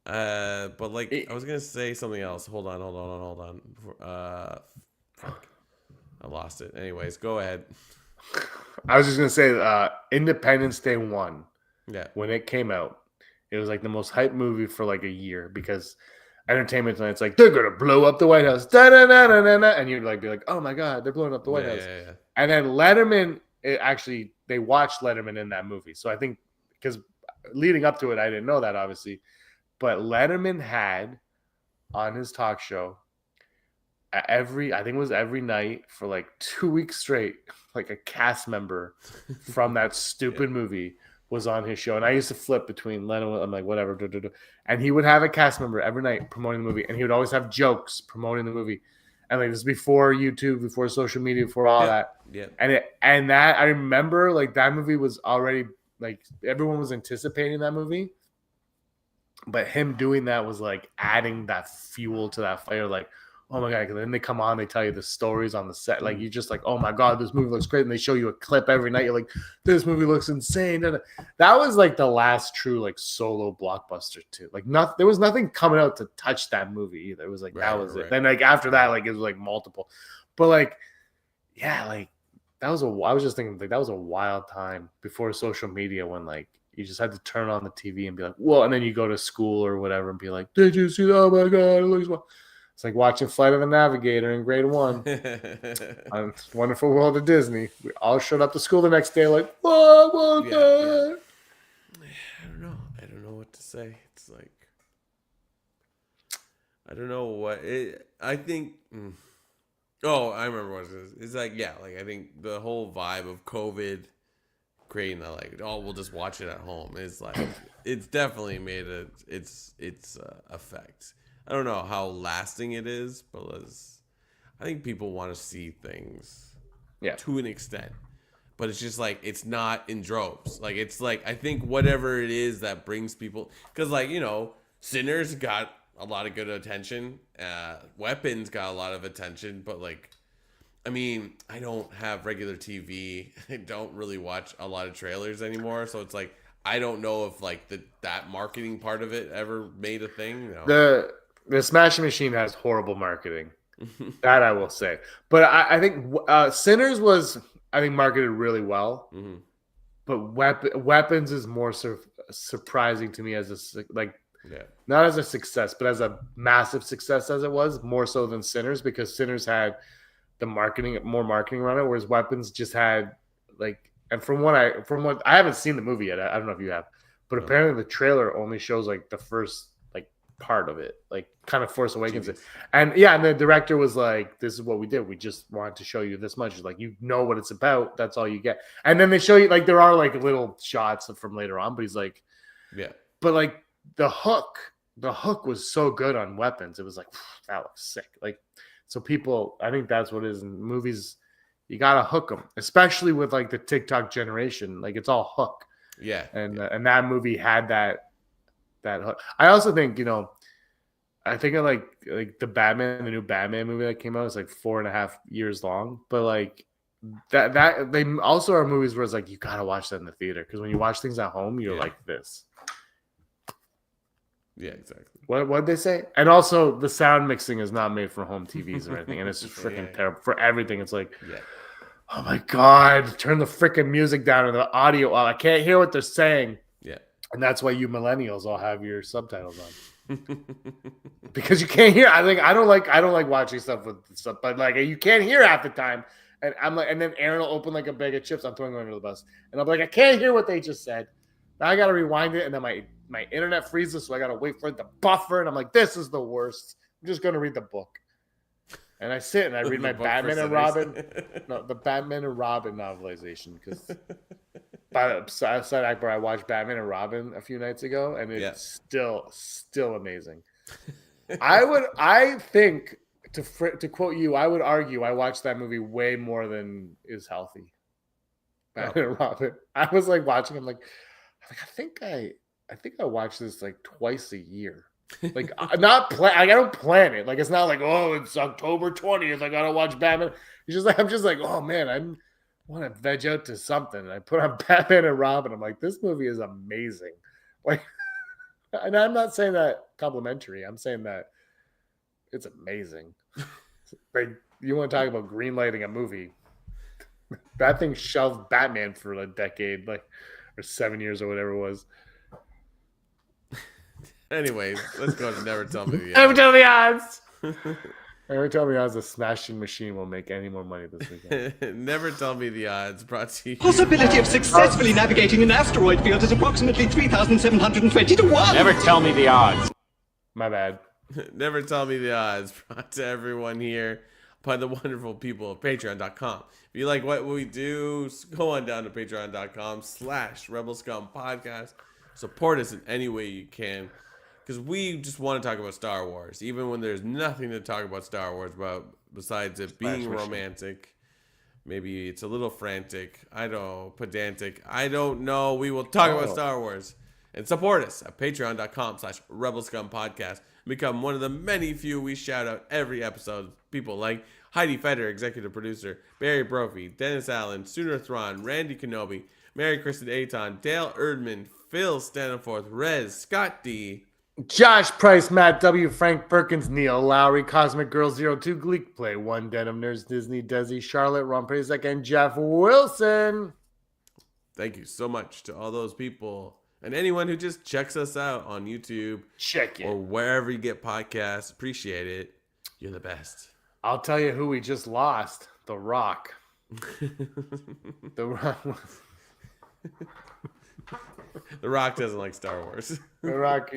But like I was gonna say something else. Hold on. Fuck. I lost it. Anyways, go ahead. I was just going to say Independence Day 1. Yeah. When it came out, it was like the most hyped movie for like a year because Entertainment Tonight's like, they're going to blow up the White House. Da-da-da-da-da-da. And you'd like be like, oh my God, they're blowing up the White House. Yeah. And then Letterman, they watched Letterman in that movie. So I think because leading up to it, I didn't know that obviously. But Letterman had on his talk show, I think it was every night for like 2 weeks straight, like a cast member from that stupid movie was on his show. And I used to flip between Lennon, I'm like, whatever. And he would have a cast member every night promoting the movie. And he would always have jokes promoting the movie. And like this is before YouTube, before social media, before all that. Yeah. And that I remember like that movie was already like everyone was anticipating that movie. But him doing that was like adding that fuel to that fire, like, oh my god, then they come on, they tell you the stories on the set, like you just like, oh my god, this movie looks great, and they show you a clip every night, you're like, this movie looks insane. And that was like the last true like solo blockbuster too. Like there was nothing coming out to touch that movie either. It was like that was it. Then like after that, like it was like multiple, but like yeah, like I was just thinking like that was a wild time before social media when like you just had to turn on the TV and be like, whoa, and then you go to school or whatever and be like, did you see that? Oh my god, it looks well. It's like watching Flight of the Navigator in grade 1 on Wonderful World of Disney. We all showed up to school the next day like, what was that? I don't know. I don't know what to say. It's like, I don't know what I think. Oh, I remember what it is. It's like, yeah, like I think the whole vibe of COVID creating that, like, oh, we'll just watch it at home. It's like, it's definitely made its effect. I don't know how lasting it is, but I think people want to see things to an extent. But it's just like, it's not in droves. Like, it's like, I think whatever it is that brings people, because like, you know, Sinners got a lot of good attention. Weapons got a lot of attention, but like, I mean, I don't have regular TV. I don't really watch a lot of trailers anymore. So it's like, I don't know if like that marketing part of it ever made a thing. No. The Smashing Machine has horrible marketing. That I will say. But I think Sinners was, I think, marketed really well. Mm-hmm. But Weapons is more surprising to me as not as a success, but as a massive success as it was, more so than Sinners, because Sinners had more marketing around it, whereas Weapons just had like, and from what I haven't seen the movie yet. I don't know if you have, but apparently the trailer only shows like the first part of it, like kind of Force Awakens it. And the director was like, this is what we did, we just wanted to show you this much. It's like, you know what it's about, that's all you get. And then they show you like there are like little shots from later on, but he's like, but like the hook was so good on Weapons. It was like, that looks sick. Like, so people, I think that's what it is in movies, you gotta hook them, especially with like the TikTok generation. Like, it's all hook. And that movie had that hook. I also think, you know, I think of like the new Batman movie that came out is like 4.5 years long, but like that they also are movies where it's like, you gotta watch that in the theater, because when you watch things at home, you're like this. Yeah, exactly. What did they say? And also, the sound mixing is not made for home TVs or anything, and it's just freaking terrible for everything. It's like, oh my god, turn the freaking music down and the audio out. I can't hear what they're saying. And that's why you millennials all have your subtitles on, because you can't hear. I don't like watching stuff with stuff, but like, you can't hear half the time. And I'm like, and then Aaron will open like a bag of chips. I'm throwing them under the bus, and I'm like, I can't hear what they just said. Now I got to rewind it, and then my internet freezes, so I got to wait for it to buffer. And I'm like, this is the worst. I'm just gonna read the book. And I sit and I read my Batman and Robin. No, the Batman and Robin novelization, because outside Akbar, I watched Batman and Robin a few nights ago, and it's still amazing. I think, to quote you, I would argue I watched that movie way more than is healthy. Batman and Robin. I was like watching. I'm like, I think I watch this like twice a year. Like, I don't plan it. Like, it's not like, oh, it's October 20th, I gotta watch Batman. It's just like, I'm just like, oh man, I want to veg out to something. And I put on Batman and Robin. I'm like, this movie is amazing. Like, and I'm not saying that complimentary. I'm saying that it's amazing. Like, you want to talk about greenlighting a movie? That thing shelved Batman for a decade, like, or 7 years or whatever it was. Anyways, let's go to Never Tell Me the Odds. Never Tell Me the Odds. Never Tell Me the Odds. The Smashing Machine will make any more money this weekend. Never Tell Me the Odds. Brought to you. Possibility of successfully navigating an asteroid field is approximately 3,720 to 1. Never Tell Me the Odds. My bad. Never Tell Me the Odds. Brought to everyone here by the wonderful people of Patreon.com. If you like what we do, go on down to Patreon.com/Rebel Scum Podcast. Support us in any way you can, because we just want to talk about Star Wars, even when there's nothing to talk about Star Wars about besides it being romantic. Maybe it's a little frantic. I don't know, pedantic. I don't know. We will talk about Star Wars. And support us at patreon.com/rebelscumpodcast. Become one of the many few we shout out every episode. People like Heidi Feder, executive producer, Barry Brophy, Dennis Allen, Sooner Thrawn, Randy Kenobi, Mary Kristen Aton, Dale Erdman, Phil Staniforth, Rez, Scott D, Josh Price, Matt W, Frank Perkins, Neil Lowry, Cosmic Girl 02, Gleek Play, One Denim Nerds, Disney, Desi, Charlotte, Ron Prezek, and Jeff Wilson. Thank you so much to all those people and anyone who just checks us out on YouTube. Check it. Or wherever you get podcasts. Appreciate it. You're the best. I'll tell you who we just lost. The Rock. The Rock. The Rock doesn't like Star Wars. The Rock.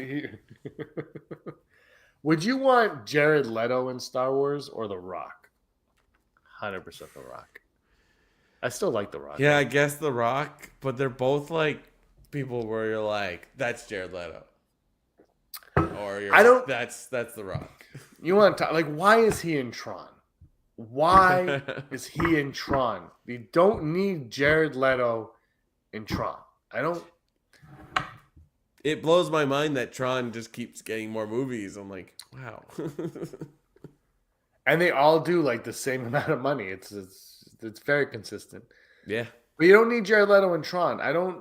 Would you want Jared Leto in Star Wars or The Rock? 100% The Rock. I still like The Rock. Yeah, I guess The Rock, but they're both like people where you're like, that's Jared Leto. Or you're that's The Rock. You want to like, why is he in Tron? Why is he in Tron? You don't need Jared Leto in Tron. It blows my mind that Tron just keeps getting more movies. I'm like, wow. And they all do like the same amount of money. It's very consistent. Yeah. But you don't need Jared Leto in Tron. I don't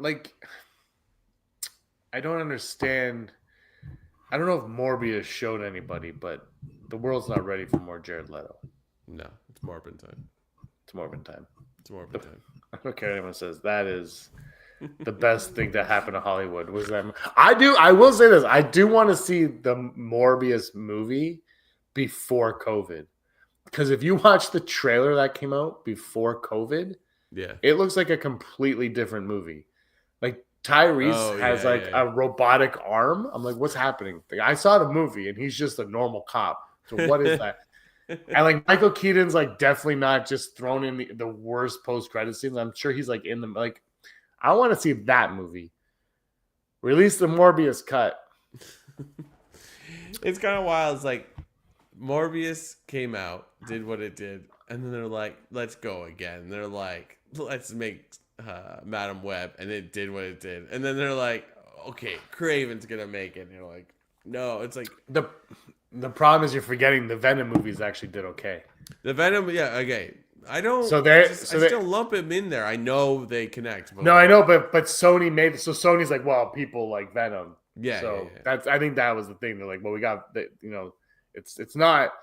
understand. I don't know if Morbius showed anybody, but the world's not ready for more Jared Leto. No, it's Morbin time. It's Morbin time. It's Morbin time. I don't care what anyone says. That is the best thing that happened to Hollywood was that. I will say this. I do want to see the Morbius movie before COVID. Because if you watch the trailer that came out before COVID, yeah, it looks like a completely different movie. Like Tyrese has a robotic arm. I'm like, what's happening? Like, I saw the movie and he's just a normal cop. So what is that? And like Michael Keaton's like definitely not just thrown in the worst post-credit scenes. I'm sure he's like in the like. I want to see that movie. Release the Morbius cut. It's kind of wild. It's like Morbius came out, did what it did, and then they're like, let's go again. They're like, let's make Madam Web, and it did what it did. And then they're like, okay, Craven's gonna make it. And you're like, no, it's like the problem is you're forgetting the Venom movies actually did okay. The Venom, yeah, okay. I don't. I still lump him in there. I know they connect. But I know, but Sony made it. So Sony's like, well, people like Venom. Yeah. So that's. I think that was the thing. They're like, well, we got the, it's not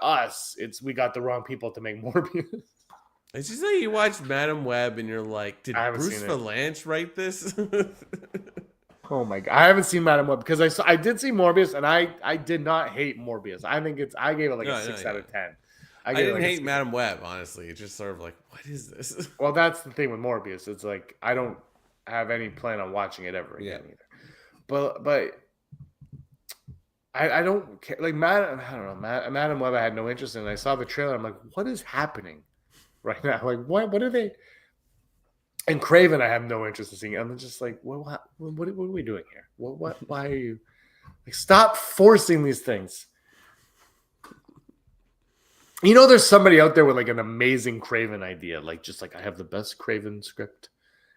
us. We got the wrong people to make Morbius. It's just like you watch Madam Web and you're like, did Bruce Valanche write this? Oh my god, I haven't seen Madam Web because I did see Morbius and I did not hate Morbius. I think I gave it like a 6 out of 10. I didn't hate Madam Web, honestly. It's just sort of like, what is this? Well, that's the thing with Morbius. It's like I don't have any plan on watching it ever again either. But I don't care. Like Madam Web, I had no interest in. I saw the trailer. I'm like, what is happening right now? Like, what are they? And Craven, I have no interest in seeing. I'm just like, what are we doing here? Why are you? Like, stop forcing these things. There's somebody out there with like an amazing Craven idea. Like, just like I have the best Craven script,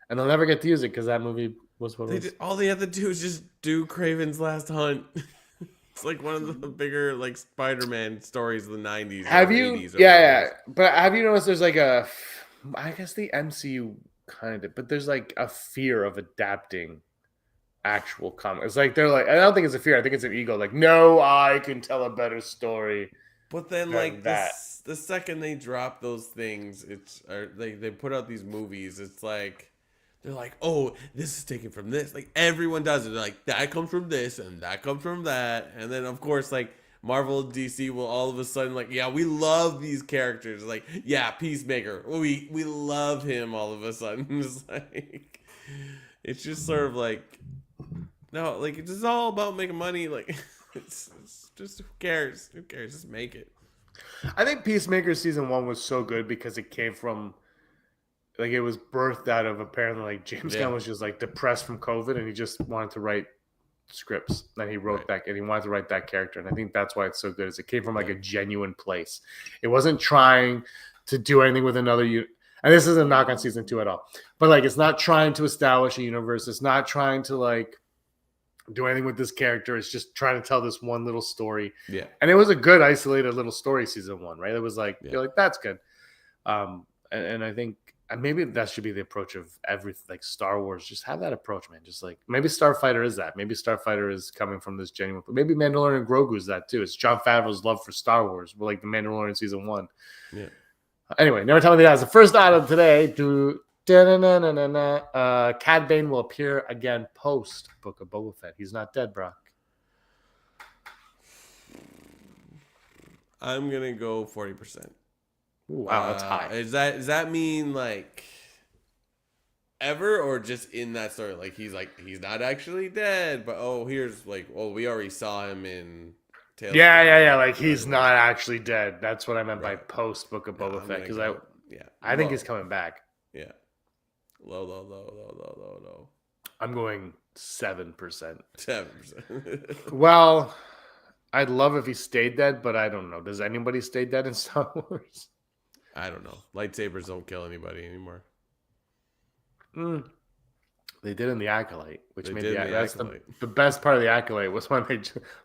and they'll never get to use it because that movie was what it was. All they had to do is just do Craven's Last Hunt. It's like one of the bigger like Spider-Man stories of the 90s. Have you? 80s Yeah. But have you noticed there's like I guess the MCU kind of, but there's like a fear of adapting actual comics. It's like they're like, I don't think it's a fear. I think it's an ego. Like, no, I can tell a better story. But then, like the second they drop those things, they put out these movies. It's like they're like, oh, this is taken from this. Like everyone does it. They're like, that comes from this and that comes from that. And then of course, like Marvel and DC will all of a sudden like, yeah, we love these characters. Like, yeah, Peacemaker, we love him. All of a sudden, it's just sort of like, no, like it's just all about making money. Like, it's just who cares? Who cares? Just make it. I think Peacemaker season 1 was so good because it came from, like, it was birthed out of apparently like James Gunn was just like depressed from COVID and he just wanted to write scripts. And he wrote that, and he wanted to write that character. And I think that's why it's so good. Is it came from like a genuine place. It wasn't trying to do anything with another. And this isn't a knock on season 2 at all. But like, it's not trying to establish a universe. It's not trying to like do anything with this character. It's just trying to tell this one little story. Yeah. And it was a good isolated little story season 1, right? It was like, Yeah. you're like, that's good. And I think maybe that should be the approach of everything, like Star Wars. Just have that approach, man. Just like maybe Starfighter is that. Maybe Starfighter is coming from this genuine. Maybe Mandalorian and Grogu is that too. It's Jon Favreau's love for Star Wars, but like the Mandalorian season 1. Yeah. Anyway, never tell me that. The first item today. Cad Bane will appear again post Book of Boba Fett. He's not dead, Brock. I'm gonna go 40%. Ooh, wow, that's high. Does that mean like ever or just in that story? Like he's not actually dead, but we already saw him in Tales. Yeah. Like he's not actually dead. That's what I meant by post Book of Boba Fett. Because I think he's coming back. Yeah. Low. I'm going 7%. 7%. Well, I'd love if he stayed dead, but I don't know. Does anybody stay dead in Star Wars? I don't know. Lightsabers don't kill anybody anymore. They did in the Acolyte, which made the the best part of the Acolyte was when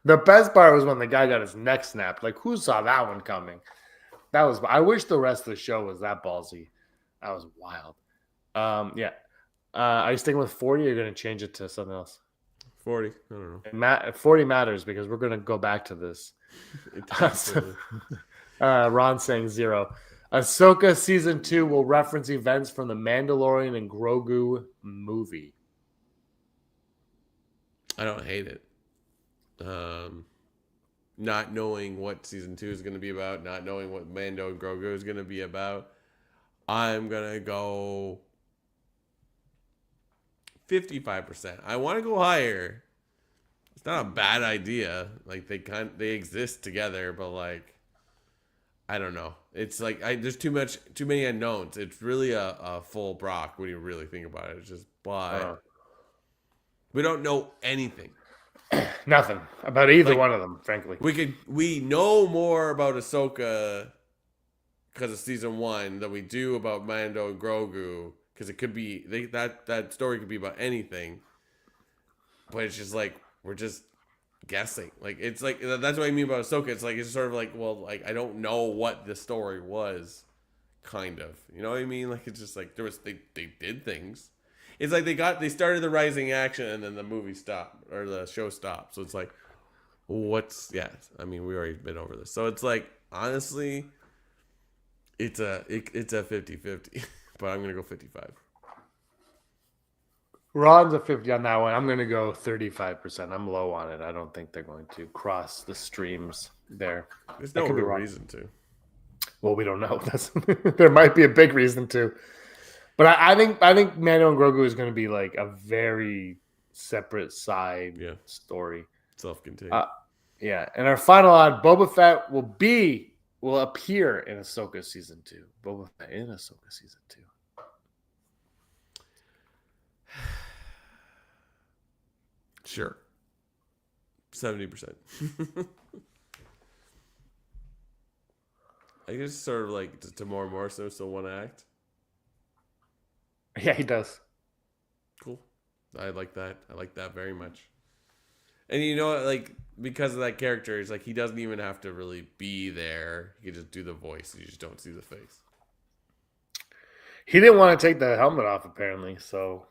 the best part was when the guy got his neck snapped. Like, who saw that one coming? I wish the rest of the show was that ballsy. That was wild. Yeah. Are you sticking with 40 or are you going to change it to something else? 40. I don't know. 40 matters because we're going to go back to this. Ron saying 0. Ahsoka season 2 will reference events from the Mandalorian and Grogu movie. I don't hate it. Not knowing what season 2 is going to be about, not knowing what Mando and Grogu is going to be about, I'm going to go 55%. I want to go higher. It's not a bad idea. Like they exist together, but like I don't know. It's like there's too many unknowns. It's really a full Brock when you really think about it. It's just we don't know anything. Nothing about either one of them, frankly. We know more about Ahsoka because of season 1 than we do about Mando and Grogu, because it could be that story could be about anything. But it's just like we're just guessing. Like it's like that's what I mean about Ahsoka. It's like it's sort of like, well, like I don't know what the story was, kind of. You know what I mean? Like it's just like they did things. It's like they started the rising action and then the movie stopped or the show stopped. So it's like, I mean, we already been over this. So it's like, honestly, it's a 50-50, but I'm gonna go 55. Ron's a 50 on that one. I'm going to go 35%. I'm low on it. I don't think they're going to cross the streams there. There's no real reason to. Well, we don't know. There might be a big reason to. But I think Mando and Grogu is going to be like a very separate side story. Self-contained. Yeah. And our final odd, Boba Fett will appear in Ahsoka season 2. Boba Fett in Ahsoka season 2. Sure. 70%. I guess sort of like to more and more so still want to act. Yeah, he does. Cool. I like that. I like that very much. And you know, like because of that character, it's like he doesn't even have to really be there. He can just do the voice. You just don't see the face. He didn't want to take the helmet off, apparently. So,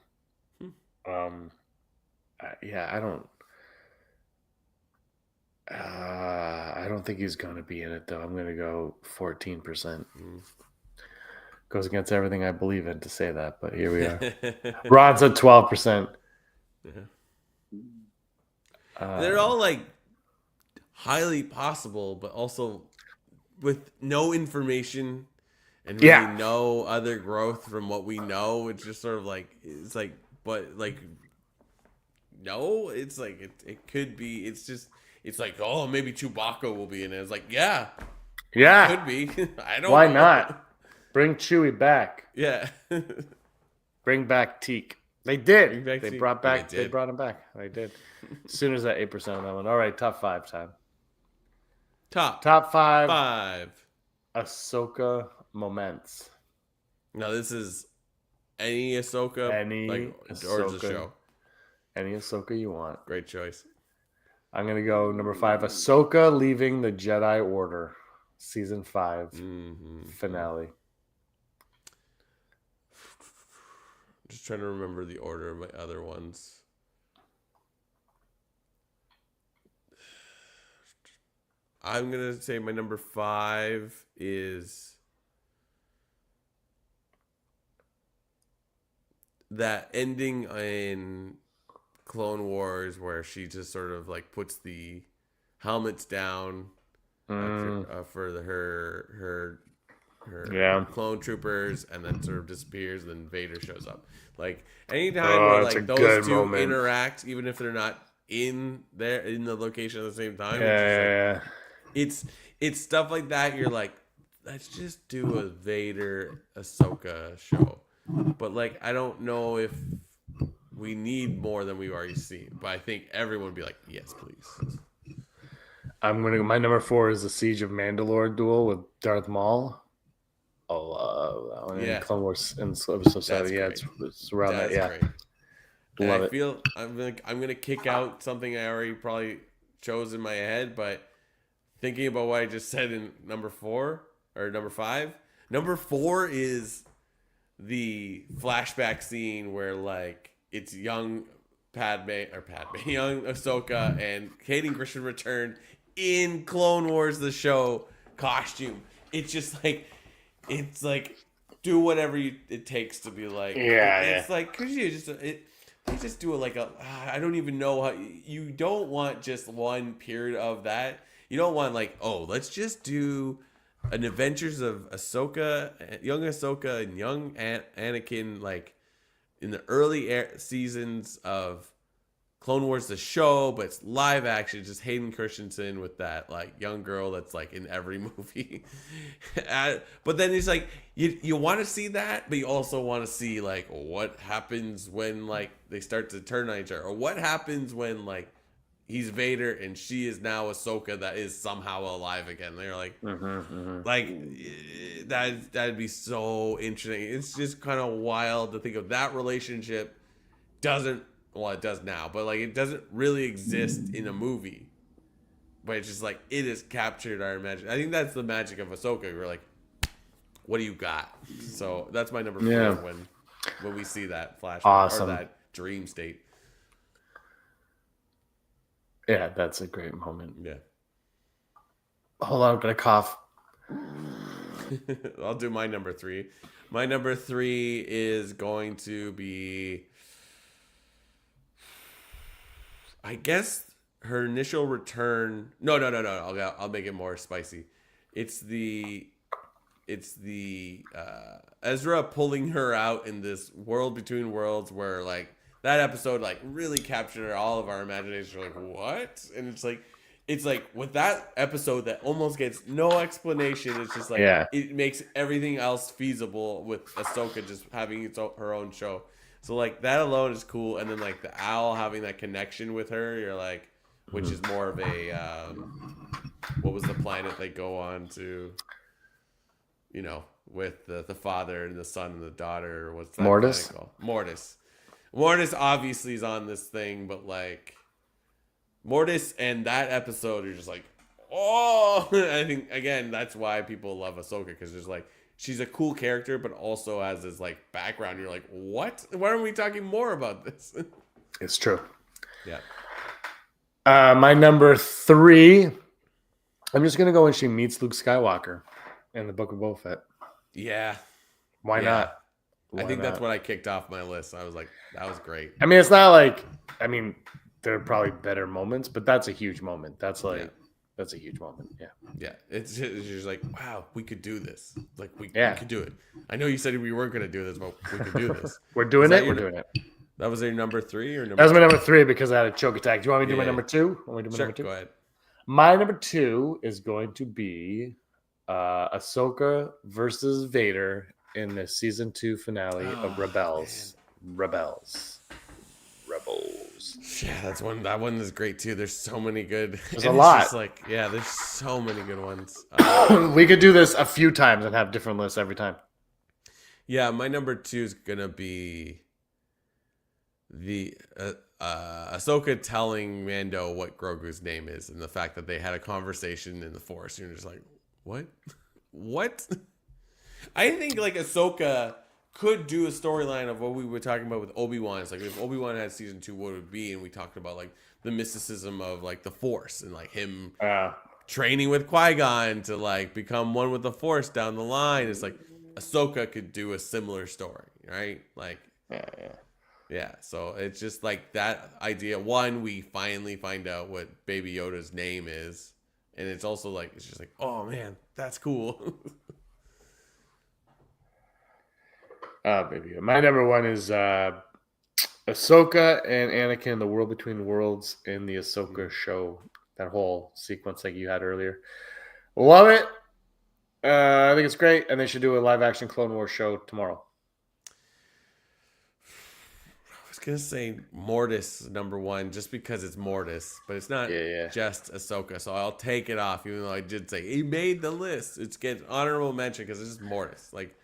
yeah, I don't think he's going to be in it, though. I'm going to go 14%. Goes against everything I believe in to say that, but here we are. Ron's at 12%. Yeah. They're all like highly possible, but also with no information and really no other growth from what we know. It's just sort of like no, it's like it could be. It's like, oh, maybe Chewbacca will be in it. It's like, yeah, could be. I don't. Why know. not? Bring Chewie back. Yeah. Bring back Teak. They did. They brought him back. They did. As soon as that 8% on that one. All right, top 5 time. Top 5. Ahsoka moments. Now this is any Ahsoka, or is it a show? Any Ahsoka you want. Great choice. I'm going to go number 5, Ahsoka leaving the Jedi Order. Season 5 finale. Just trying to remember the order of my other ones. I'm going to say my number 5 is that ending in Clone Wars where she just sort of like puts the helmets down for her clone troopers, and then sort of disappears, and then Vader shows up. Like anytime where like those two interact, even if they're not in the location at the same time, it's stuff like that. You're like, let's just do a Vader Ahsoka show. But like, I don't know if we need more than we've already seen. But I think everyone would be like, yes, please. My number 4 is the Siege of Mandalore duel with Darth Maul. That one in Clone Wars and episode 7. Yeah, it's around that. Yeah, great. Love it. I'm gonna kick out something I already probably chose in my head, but thinking about what I just said in number 4 or number 5, number 4 is the flashback scene where like it's young young Ahsoka and Hayden Christensen returned in Clone Wars the show costume. It's just like, it's like, do whatever it takes to be like, it's like, cause you just do it like I don't even know how. You don't want just one period of that. You don't want like, oh, let's just do an Adventures of Ahsoka, young Ahsoka and young Anakin, like in the early seasons of Clone Wars the show, but it's live action, just Hayden Christensen with that like young girl that's like in every movie. But then it's like you want to see that, but you also want to see like what happens when like they start to turn on each other, or what happens when like he's Vader and she is now Ahsoka that is somehow alive again. They're like, like that'd be so interesting. It's just kind of wild to think of that relationship. Well, it does now, but like it doesn't really exist in a movie. But it's just like it has captured our imagination. I think that's the magic of Ahsoka. We're like, what do you got? So that's my number 4 when we see that flashback or that dream state. Yeah, that's a great moment. Yeah. Hold on, I'm gonna cough. I'll do my number 3. My number 3 is going to be, I guess, her initial return. No. I'll make it more spicy. It's the Ezra pulling her out in this world between worlds where like that episode like really captured all of our imagination. We're like, what? And it's like with that episode that almost gets no explanation. It's just like it makes everything else feasible with Ahsoka just having her own show. So like that alone is cool, and then like the owl having that connection with her, you're like, which is more of a what was the planet they go on to? You know, with the father and the son and the daughter. What's that Mortis? planet called? Mortis obviously is on this thing, but like Mortis and that episode are just like, oh, I think again that's why people love Ahsoka, because there's like, she's a cool character, but also has this like background. You're like, what? Why aren't we talking more about this? It's true. Yeah. My number 3, I'm just gonna go when she meets Luke Skywalker in the Book of Boba Fett. Yeah. Why not? I think that's what I kicked off my list. I was like, that was great. I mean, it's not like, I mean, there are probably better moments, but that's a huge moment. That's like, that's a huge moment. Yeah. Yeah. It's just like, wow, we could do this. Like, we could do it. I know you said we weren't going to do this, but we could do this. We're doing it. That was your number 3 or number That was my 2? number 3 because I had a choke attack. Do you want me to do my number 2? Sure, go ahead. My number 2 is going to be Ahsoka versus Vader in the season 2 finale of Rebels. Man. Rebels. Yeah, that one is great too. There's so many good. There's a lot. There's so many good ones. We could do this a few times and have different lists every time. Yeah, my number 2 is gonna be the Ahsoka telling Mando what Grogu's name is, and the fact that they had a conversation in the Forest. You're just like, what? What? I think like Ahsoka could do a storyline of what we were talking about with Obi-Wan. It's like if Obi-Wan had season 2, what it would be, and we talked about like the mysticism of like the Force and like him training with Qui-Gon to like become one with the Force down the line. It's like Ahsoka could do a similar story, right? Like, yeah. So it's just like that idea. One, we finally find out what Baby Yoda's name is, and it's also like it's just like, oh man, that's cool. Baby, my number one is Ahsoka and Anakin, the World Between Worlds in the Ahsoka show. That whole sequence like you had earlier. Love it. I think it's great, and they should do a live action Clone Wars show tomorrow. I was gonna say Mortis number one just because it's Mortis, but it's not just Ahsoka, so I'll take it off. Even though I did say he made the list, it's get honorable mention because it's just Mortis. Like.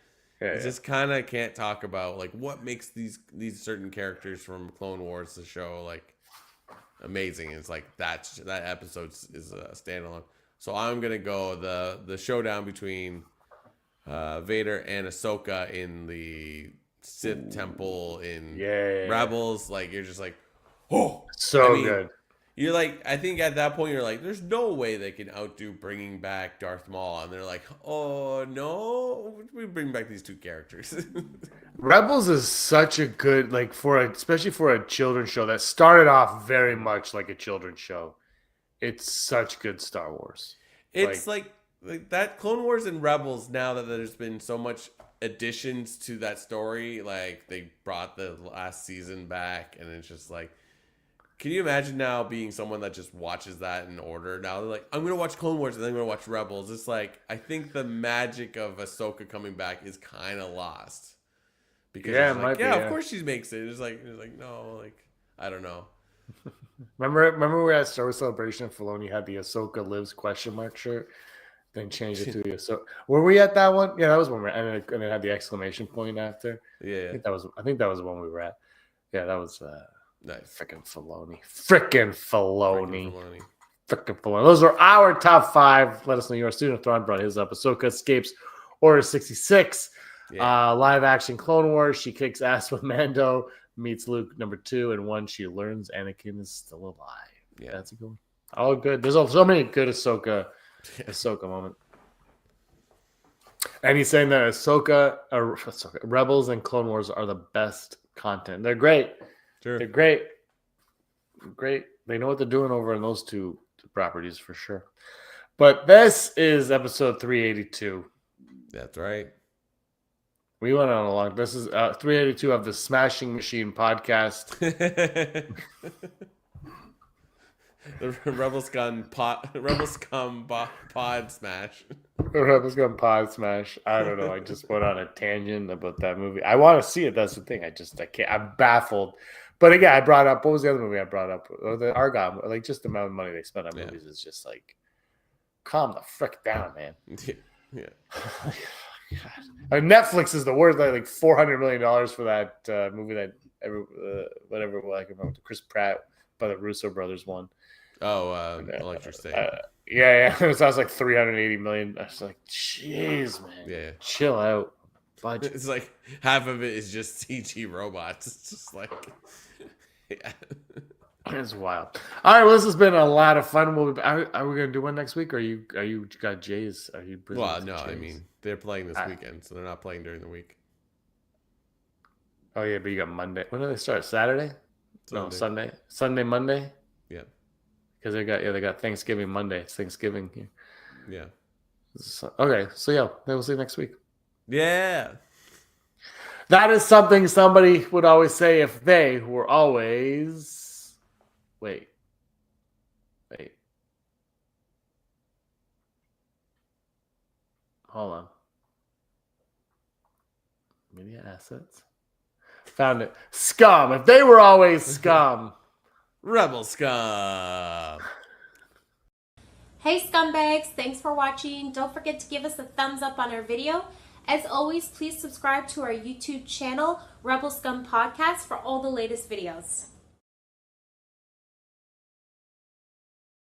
Just kind of can't talk about like what makes these certain characters from Clone Wars the show like amazing. It's like that episode is a standalone. So I'm gonna go the showdown between Vader and Ahsoka in the Sith Temple in Rebels. Like you're just like, oh, good. You're like, I think at that point you're like, there's no way they can outdo bringing back Darth Maul, and they're like, oh no, we bring back these two characters. Rebels is such a good like especially for a children's show that started off very much like a children's show. It's such good Star Wars. It's like that Clone Wars and Rebels. Now that there's been so much additions to that story, like they brought the last season back, and it's just like. Can you imagine now being someone that just watches that in order? Now they're like, I'm going to watch Clone Wars and then I'm going to watch Rebels. It's like, I think the magic of Ahsoka coming back is kind of lost. Because of course she makes it. It's like, no, like, I don't know. Remember we were at Star Wars Celebration and Filoni had the Ahsoka Lives question mark shirt? Then changed it to the Ahsoka. Were we at that one? Yeah, that was when we were and it had the exclamation point after. Yeah. I think that was the one we were at. Yeah, that was... Nice. Frickin' Filoni. Those are our top 5. Let us know your student. Thrawn brought his up. Ahsoka escapes Order 66. Live action Clone Wars. She kicks ass with Mando. Meets Luke number 2. And 1, she learns Anakin is still alive. Yeah, that's a good one. All good. There's so many good Ahsoka moments. And he's saying that Ahsoka, Rebels and Clone Wars are the best content. They're great. Sure. They're great. They know what they're doing over in those two properties for sure. But this is episode 382. That's right. We went on a long. This is 382 of the Smashing Machine podcast. The Rebel Scum pod smash. Rebel Scum pod smash. I don't know. I just went on a tangent about that movie. I want to see it. That's the thing. I can't. I'm baffled. But again, I brought up, what was the other movie I brought up? Or the Argon, like just the amount of money they spent on movies is just like, calm the frick down, man. Yeah. And Netflix is the worst, like $400 million for that movie that whatever, I can remember, Chris Pratt by the Russo brothers one. Oh, Electric State. Yeah. It sounds like $380 million. I was like, jeez, man. Yeah. Chill out. Budget. It's like half of it is just CG robots. It's just like, yeah. It's wild. All right, well, this has been a lot of fun. Are we going to do one next week? Or are you got Jays? Are you? Well, no. Jays? I mean, they're playing this weekend, so they're not playing during the week. Oh yeah, but you got Monday. When do they start? Saturday? No, Sunday. Sunday, Monday. Yeah. Because they got Thanksgiving Monday. It's Thanksgiving here. Yeah. Okay, so yeah, we'll see you next week. Yeah. That is something somebody would always say if they were always... Wait. Hold on. Media assets. Found it. Scum. If they were always scum. Rebel Scum. Hey scumbags, thanks for watching. Don't forget to give us a thumbs up on our video. As always, please subscribe to our YouTube channel, Rebel Scum Podcast, for all the latest videos.